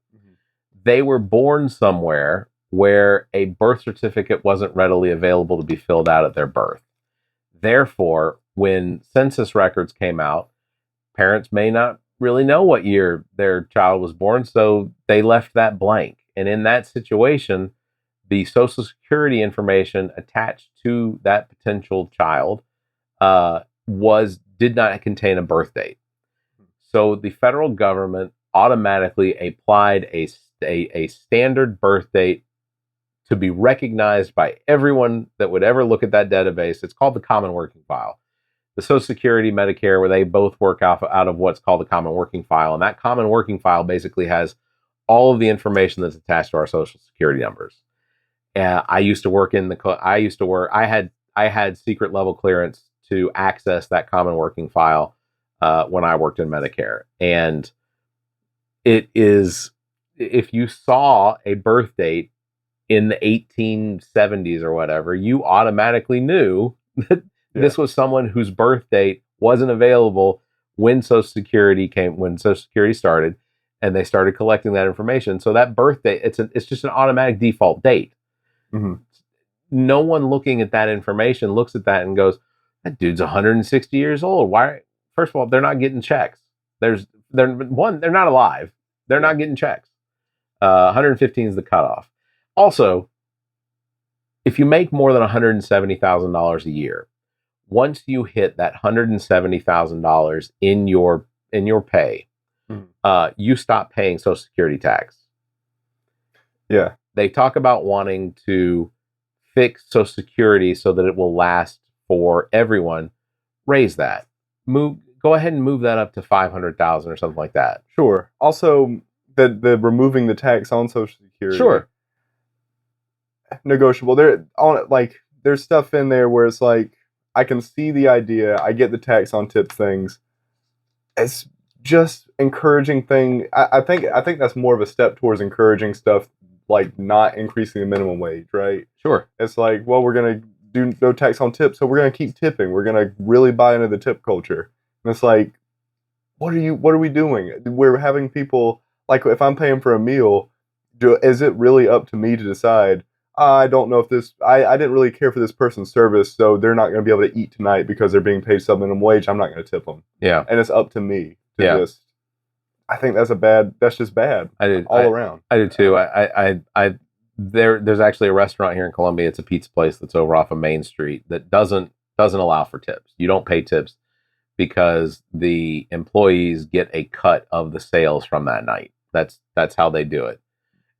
they were born somewhere where a birth certificate wasn't readily available to be filled out at their birth. Therefore, when census records came out, parents may not really know what year their child was born, so they left that blank. And in that situation, the Social Security information attached to that potential child did not contain a birth date. So the federal government automatically applied a standard birth date to be recognized by everyone that would ever look at that database. It's called the Common Working File. The Social Security, Medicare, where they both work out of what's called the Common Working File. And that Common Working File basically has all of the information that's attached to our Social Security numbers. I used to work I had secret level clearance to access that Common Working File when I worked in Medicare. And it is, if you saw a birth date in the 1870s or whatever, you automatically knew that this was someone whose birth date wasn't available when Social Security started, and they started collecting that information. So that birth date, it's just an automatic default date. Mm-hmm. No one looking at that information looks at that and goes, that dude's 160 years old. Why? First of all, they're not getting checks. They're not alive. They're not getting checks. 115 is the cutoff. Also, if you make more than $170,000 a year, once you hit that $170,000 in your pay, you stop paying Social Security tax. Yeah. They talk about wanting to fix Social Security so that it will last for everyone. Raise that. Go ahead and move that up to $500,000 or something like that. Sure. Also, the removing the tax on Social Security. Sure. Negotiable. There's stuff in there where it's like, I can see the idea. I get the tax on tip things. It's just encouraging thing. I think that's more of a step towards encouraging stuff like not increasing the minimum wage, right? Sure. It's like, well, we're gonna do no tax on tips, so we're gonna keep tipping. We're gonna really buy into the tip culture. And it's like, what are we doing? We're having people, like, if I'm paying for a meal, is it really up to me to decide? I don't know if I didn't really care for this person's service, so they're not going to be able to eat tonight because they're being paid sub-minimum wage. I'm not going to tip them. Yeah. And it's up to me to I think that's just bad. Around. I do too. There's actually a restaurant here in Columbia. It's a pizza place that's over off of Main Street that doesn't allow for tips. You don't pay tips because the employees get a cut of the sales from that night. That's how they do it.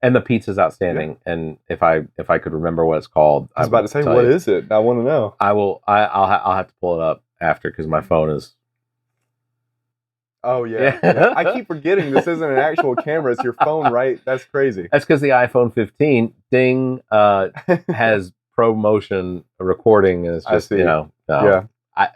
And the pizza's outstanding. Yeah. And if I could remember what it's called, I was about to say, what is it? I want to know. I'll have to pull it up after because my phone is. Oh yeah. I keep forgetting this isn't an actual camera; it's your phone, right? That's crazy. That's because the iPhone 15 has ProMotion recording, and it's just yeah. I'm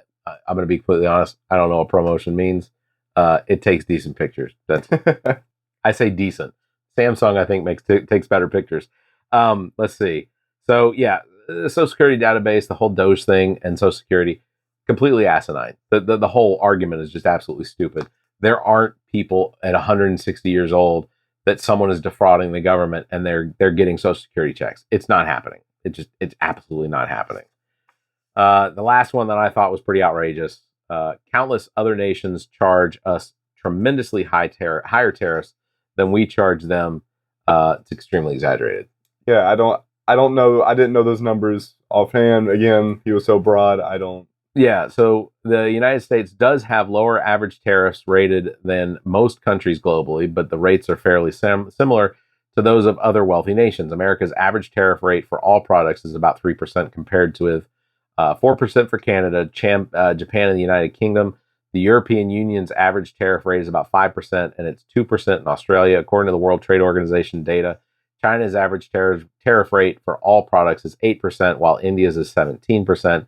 going to be completely honest. I don't know what ProMotion means. It takes decent pictures. I say decent. Samsung, I think, takes better pictures. Let's see. So, yeah, the Social Security database, the whole Doge thing, and Social Security, completely asinine. The whole argument is just absolutely stupid. There aren't people at 160 years old that someone is defrauding the government and they're getting Social Security checks. It's not happening. It's absolutely not happening. The last one that I thought was pretty outrageous. Countless other nations charge us tremendously higher tariffs than we charge them. It's extremely exaggerated. Yeah, I don't know. I didn't know those numbers offhand. Again, he was so broad. I don't Yeah, so the United States does have lower average tariffs rated than most countries globally, but the rates are fairly similar to those of other wealthy nations. America's average tariff rate for all products is about 3% compared to with 4% for Canada, Japan, and the United Kingdom. The European Union's average tariff rate is about 5%, and it's 2% in Australia. According to the World Trade Organization data, China's average tariff rate for all products is 8%, while India's is 17%.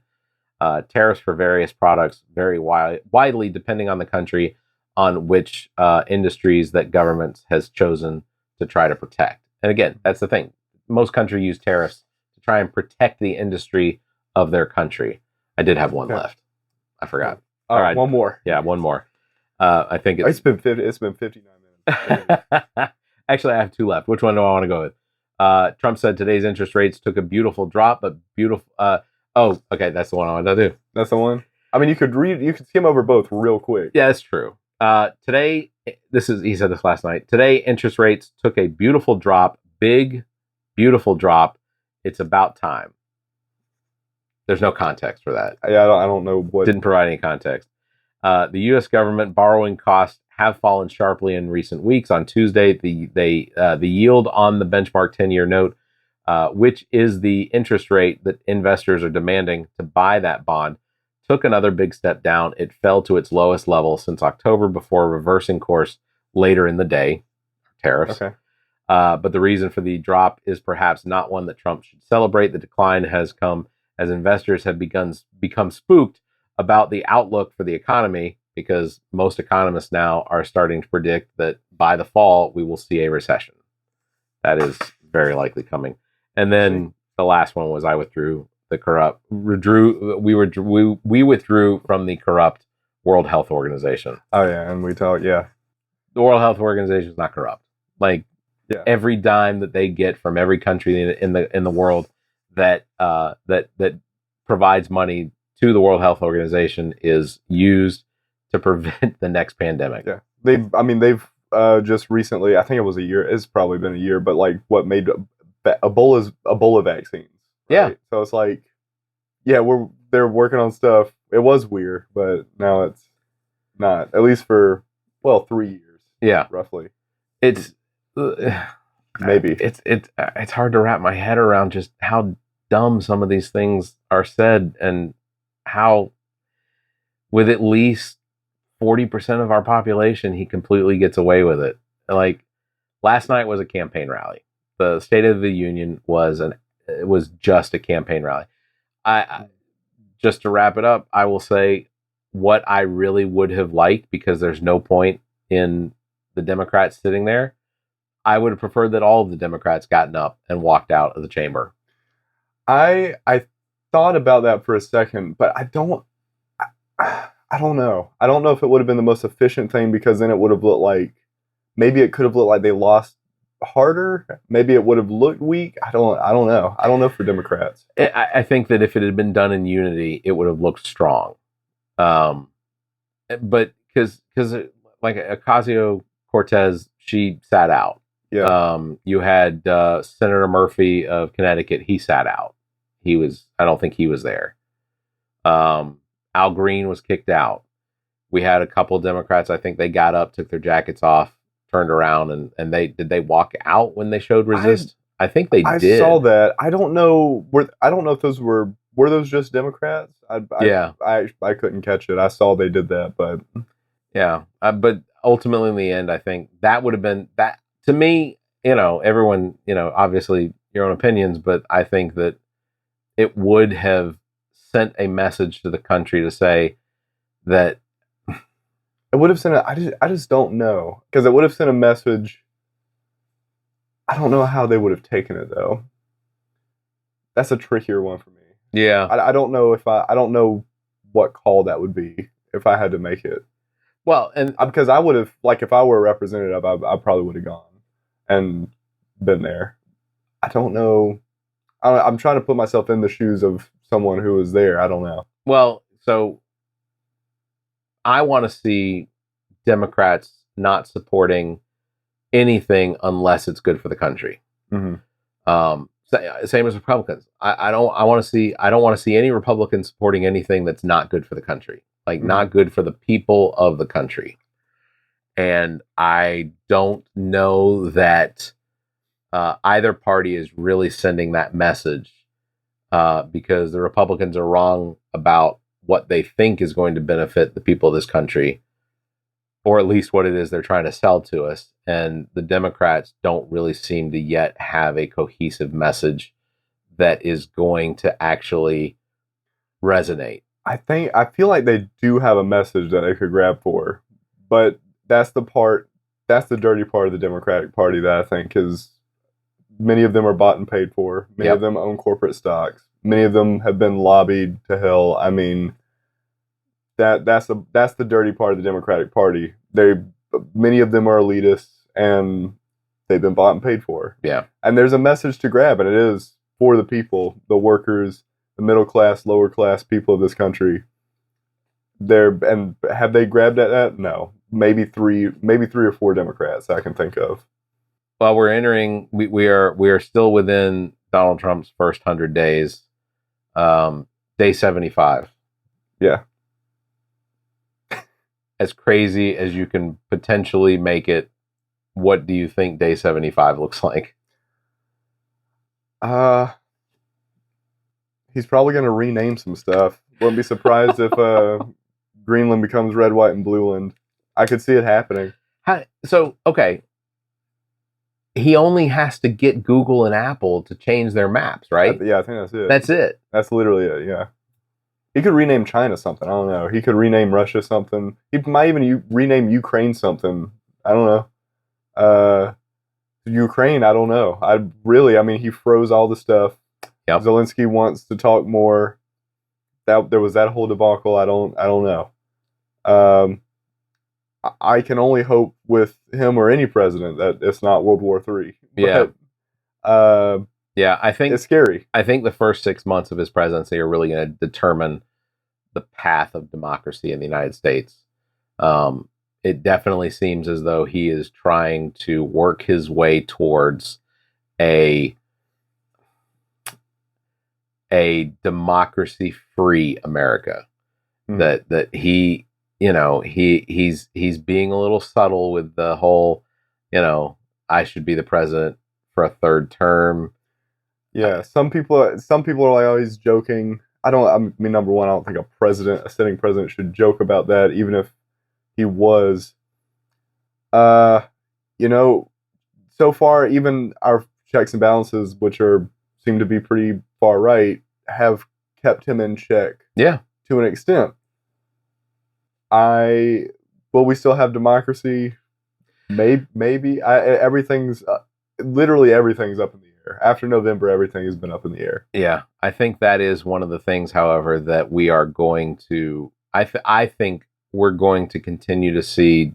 Tariffs for various products vary widely depending on the country on which industries that governments has chosen to try to protect. And again, that's the thing. Most countries use tariffs to try and protect the industry of their country. I did have one left. I forgot. All right. One more. Yeah, one more. I think it's been 59 minutes. Actually, I have two left. Which one do I want to go with? Trump said today's interest rates took a beautiful drop, but beautiful... Oh, okay, that's the one I wanted to do. That's the one? I mean, you could skim over both real quick. Yeah, that's true. Today, he said this last night. Today, interest rates took a beautiful drop. Big, beautiful drop. It's about time. There's no context for that. Yeah, I don't know what... Didn't provide any context. The U.S. government borrowing costs have fallen sharply in recent weeks. On Tuesday, the yield on the benchmark 10-year note, which is the interest rate that investors are demanding to buy that bond, took another big step down. It fell to its lowest level since October before reversing course later in the day. Tariffs. Okay. But the reason for the drop is perhaps not one that Trump should celebrate. The decline has come as investors have become spooked about the outlook for the economy, because most economists now are starting to predict that by the fall we will see a recession. That is very likely coming. And then the last one was we withdrew from the corrupt World Health Organization. Oh yeah, and the World Health Organization is not corrupt. Like every dime that they get from every country in the world that provides money to the World Health Organization is used to prevent the next pandemic. Yeah, they've just recently, I think it was a year. It's probably been a year, but like what made Ebola vaccines. Right? Yeah. So it's like, they're working on stuff. It was weird, but now it's not. At least for 3 years. Yeah, roughly. It's maybe it's hard to wrap my head around just how dumb some of these things are said, and how with at least 40% of our population he completely gets away with it. Like last night was a campaign rally. The State of the Union was just a campaign rally. I just to wrap it up, I will say what I really would have liked, because there's no point in the Democrats sitting there. I would have preferred that all of the Democrats gotten up and walked out of the chamber. I thought about that for a second, but I don't know. I don't know if it would have been the most efficient thing, because then it would have looked like, maybe it could have looked like they lost harder. Maybe it would have looked weak. I don't know. I don't know for Democrats. I think that if it had been done in unity, it would have looked strong. But because like Ocasio-Cortez, she sat out. Yeah. You had Senator Murphy of Connecticut. He sat out. I don't think he was there. Al Green was kicked out. We had a couple Democrats, I think they got up, took their jackets off, turned around, and they walk out when they showed resist? I think they did. I saw that. I don't know. I don't know if those were those just Democrats. I couldn't catch it. I saw they did that, but yeah. But ultimately, in the end, I think that would have been that to me. Everyone, obviously your own opinions, but I think that it would have sent a message to the country to say that. It would have sent I just don't know, because it would have sent a message. I don't know how they would have taken it though. That's a trickier one for me. Yeah, I don't know I don't know what call that would be if I had to make it. Well, and because I would have, like, if I were a representative, I probably would have gone and been there. I don't know. I'm trying to put myself in the shoes of someone who was there. I don't know. Well, so I want to see Democrats not supporting anything unless it's good for the country. Mm-hmm. Same as Republicans. I don't want to see any Republicans supporting anything that's not good for the country, like not good for the people of the country. And I don't know that either party is really sending that message because the Republicans are wrong about what they think is going to benefit the people of this country, or at least what it is they're trying to sell to us. And the Democrats don't really seem to yet have a cohesive message that is going to actually resonate. I feel like they do have a message that they could grab for, but that's the dirty part of the Democratic Party that I think is many of them are bought and paid for. Many of them own corporate stocks. Many of them have been lobbied to hell. I mean, that's the dirty part of the Democratic Party. Many of them are elitists and they've been bought and paid for. Yeah. And there's a message to grab, and it is for the people, the workers, the middle class, lower class people of this country. And have they grabbed at that? No. Maybe three or four Democrats I can think of. Well, we're entering. We are still within Donald Trump's first 100 days. Day 75. Yeah. As crazy as you can potentially make it, what do you think day 75 looks like? He's probably going to rename some stuff. Wouldn't be surprised if Greenland becomes Red, White, and Blueland. I could see it happening. Okay. He only has to get Google and Apple to change their maps, right? Yeah, I think that's it. That's it. That's literally it, yeah. He could rename China something. I don't know. He could rename Russia something. He might even rename Ukraine something. I don't know. Ukraine, I don't know. I mean, he froze all the stuff. Yep. Zelensky wants to talk more. There was that whole debacle. I don't know. I can only hope with him or any president that it's not World War III. Yeah. Yeah, I think it's scary. I think the first 6 months of his presidency are really going to determine the path of democracy in the United States. It definitely seems as though he is trying to work his way towards a democracy-free America. That he, he's being a little subtle with the whole, I should be the president for a third term. Yeah, some people are like always joking. I mean, number one, I don't think a sitting president should joke about that, even if he was. So far, even our checks and balances, which seem to be pretty far right, have kept him in check. Yeah, to an extent. Will we still have democracy? Maybe. Literally everything's up in the air. After November, everything has been up in the air. Yeah, I think that is one of the things, however, that we are going to. I think we're going to continue to see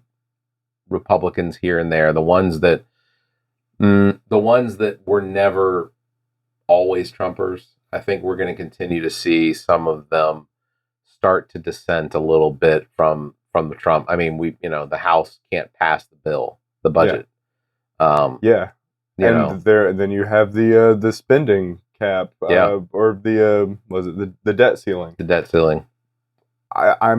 Republicans here and there, the ones that were never always Trumpers. I think we're going to continue to see some of them start to dissent a little bit from the Trump. I mean, the House can't pass the budget. Yeah. Then you have the spending cap, or the debt ceiling. The debt ceiling. I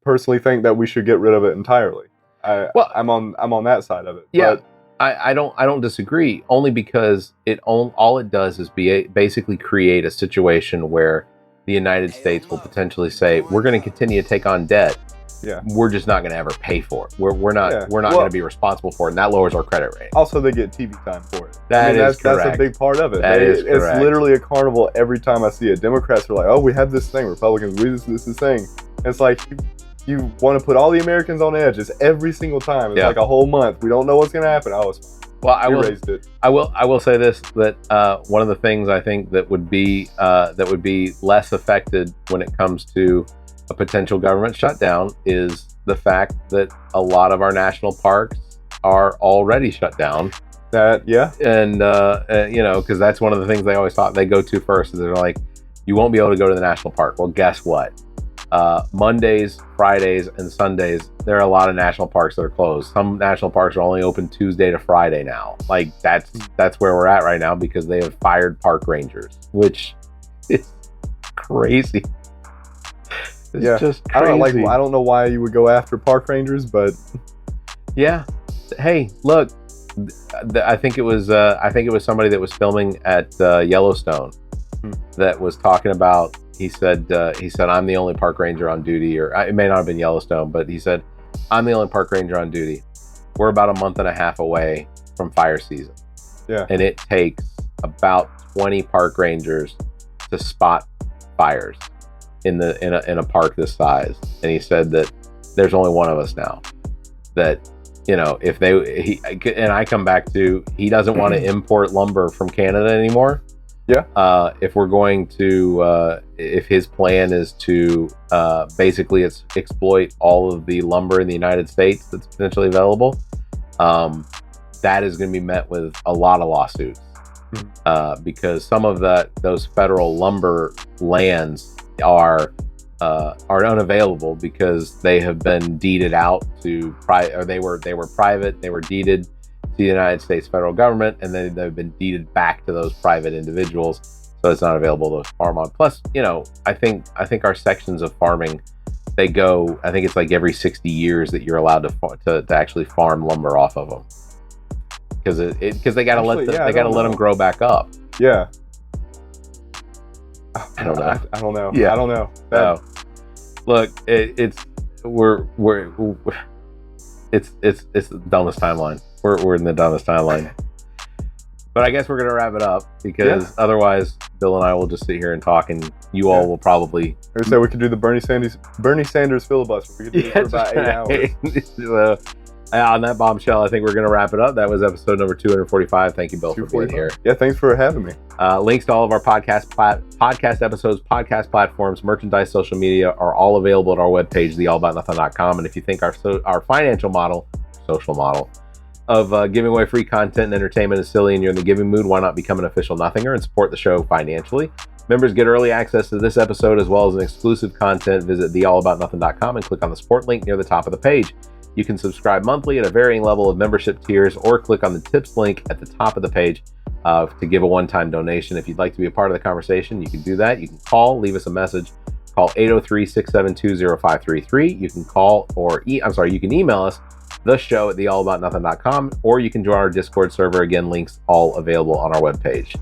personally think that we should get rid of it entirely. I'm on that side of it. Yeah, but I don't disagree. Only because all it does is basically create a situation where the United States will potentially say, we're going to continue to take on debt. Yeah, we're just not going to ever pay for it. We're not going to be responsible for it, and that lowers our credit rating. Also, they get TV time for it. That's correct. That's a big part of it. It's literally a carnival every time I see it. Democrats are like, oh, we have this thing. Republicans, this thing. It's like you want to put all the Americans on edge. It's every single time. It's like a whole month. We don't know what's going to happen. I will say this, that one of the things I think that would be less affected when it comes to a potential government shutdown is the fact that a lot of our national parks are already shut down. And because that's one of the things they always thought they go to first. Is they're like, you won't be able to go to the national park. Well, guess what? Mondays, Fridays, and Sundays, there are a lot of national parks that are closed. Some national parks are only open Tuesday to Friday now. Like that's where we're at right now because they have fired park rangers, which is crazy. It's just crazy. I don't know why you would go after park rangers, but yeah. Hey, look, I think it was somebody that was filming at Yellowstone that was talking about. He said, I'm the only park ranger on duty, or it may not have been Yellowstone, but he said, I'm the only park ranger on duty. We're about a month and a half away from fire season. Yeah. And it takes about 20 park rangers to spot fires in a park this size. And he said that there's only one of us now. That, if and I come back to, he doesn't want to import lumber from Canada anymore. Yeah. If we're going to, if his plan is to basically exploit all of the lumber in the United States that's potentially available, that is going to be met with a lot of lawsuits because some of those federal lumber lands are unavailable because they have been deeded out to they were private. They were deeded to the United States federal government, and then they've been deeded back to those private individuals, so it's not available to farm on. Plus, I think our sections of farming, they go. I think it's like every 60 years that you're allowed to actually farm lumber off of them because they got to let them grow back up. Yeah. I don't know. I don't know. Yeah. I don't know. No. Look, it's the dumbest timeline. We're in the dumbest timeline. But I guess we're gonna wrap it up because otherwise Bill and I will just sit here and talk, and you all will probably. I said we could do the Bernie Sanders filibuster. We could do it for about 8 hours. On that bombshell, I think we're going to wrap it up. That was episode number 245. Thank you, Bill, for being here. Yeah, thanks for having me. Links to all of our podcast episodes, podcast platforms, merchandise, social media are all available at our webpage, theallaboutnothing.com. And if you think our financial model, social model, of giving away free content and entertainment is silly and you're in the giving mood, why not become an official Nothinger and support the show financially? Members get early access to this episode as well as an exclusive content. Visit theallaboutnothing.com and click on the support link near the top of the page. You can subscribe monthly at a varying level of membership tiers or click on the tips link at the top of the page to give a one-time donation. If you'd like to be a part of the conversation, you can do that. You can call, leave us a message. Call 803-672-0533. You can call you can email us, the show at theallaboutnothing.com, or you can join our Discord server. Again, links all available on our webpage.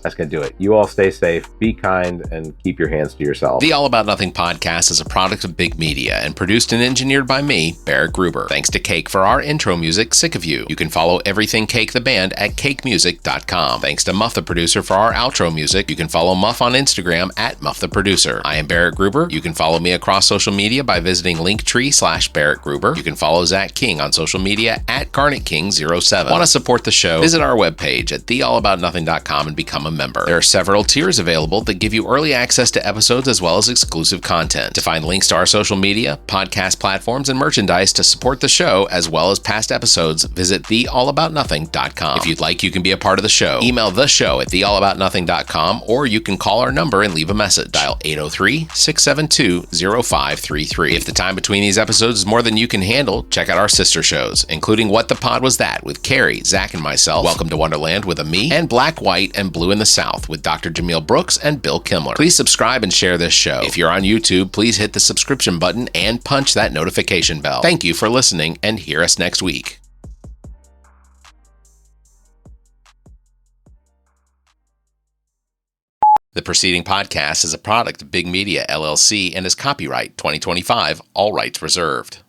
That's going to do it. You all stay safe, be kind, and keep your hands to yourself. The All About Nothing podcast is a product of Big Media and produced and engineered by me, Barrett Gruber. Thanks to Cake for our intro music, Sick of You. You can follow everything Cake the band at cakemusic.com. Thanks to Muff the producer for our outro music. You can follow Muff on Instagram at Muff the producer. I am Barrett Gruber. You can follow me across social media by visiting Linktree/Barrett Gruber. You can follow Zach King on social media at GarnetKing07. Want to support the show? Visit our webpage at theallaboutnothing.com and become a member. There are several tiers available that give you early access to episodes as well as exclusive content. To find links to our social media, podcast platforms, and merchandise to support the show as well as past episodes, visit theallaboutnothing.com. If you'd like, you can be a part of the show. Email the show at theallaboutnothing.com, or you can call our number and leave a message. Dial 803-672-0533. If the time between these episodes is more than you can handle, check out our sister shows, including What the Pod Was That with Carrie, Zach, and myself, Welcome to Wonderland with a me, and Black, White, and Blue in the South with Dr. Jameel Brooks and Bill Kimler. Please subscribe and share this show. If you're on YouTube, please hit the subscription button and punch that notification bell. Thank you for listening, and hear us next week. The preceding podcast is a product of Big Media, LLC, and is copyright 2025, all rights reserved.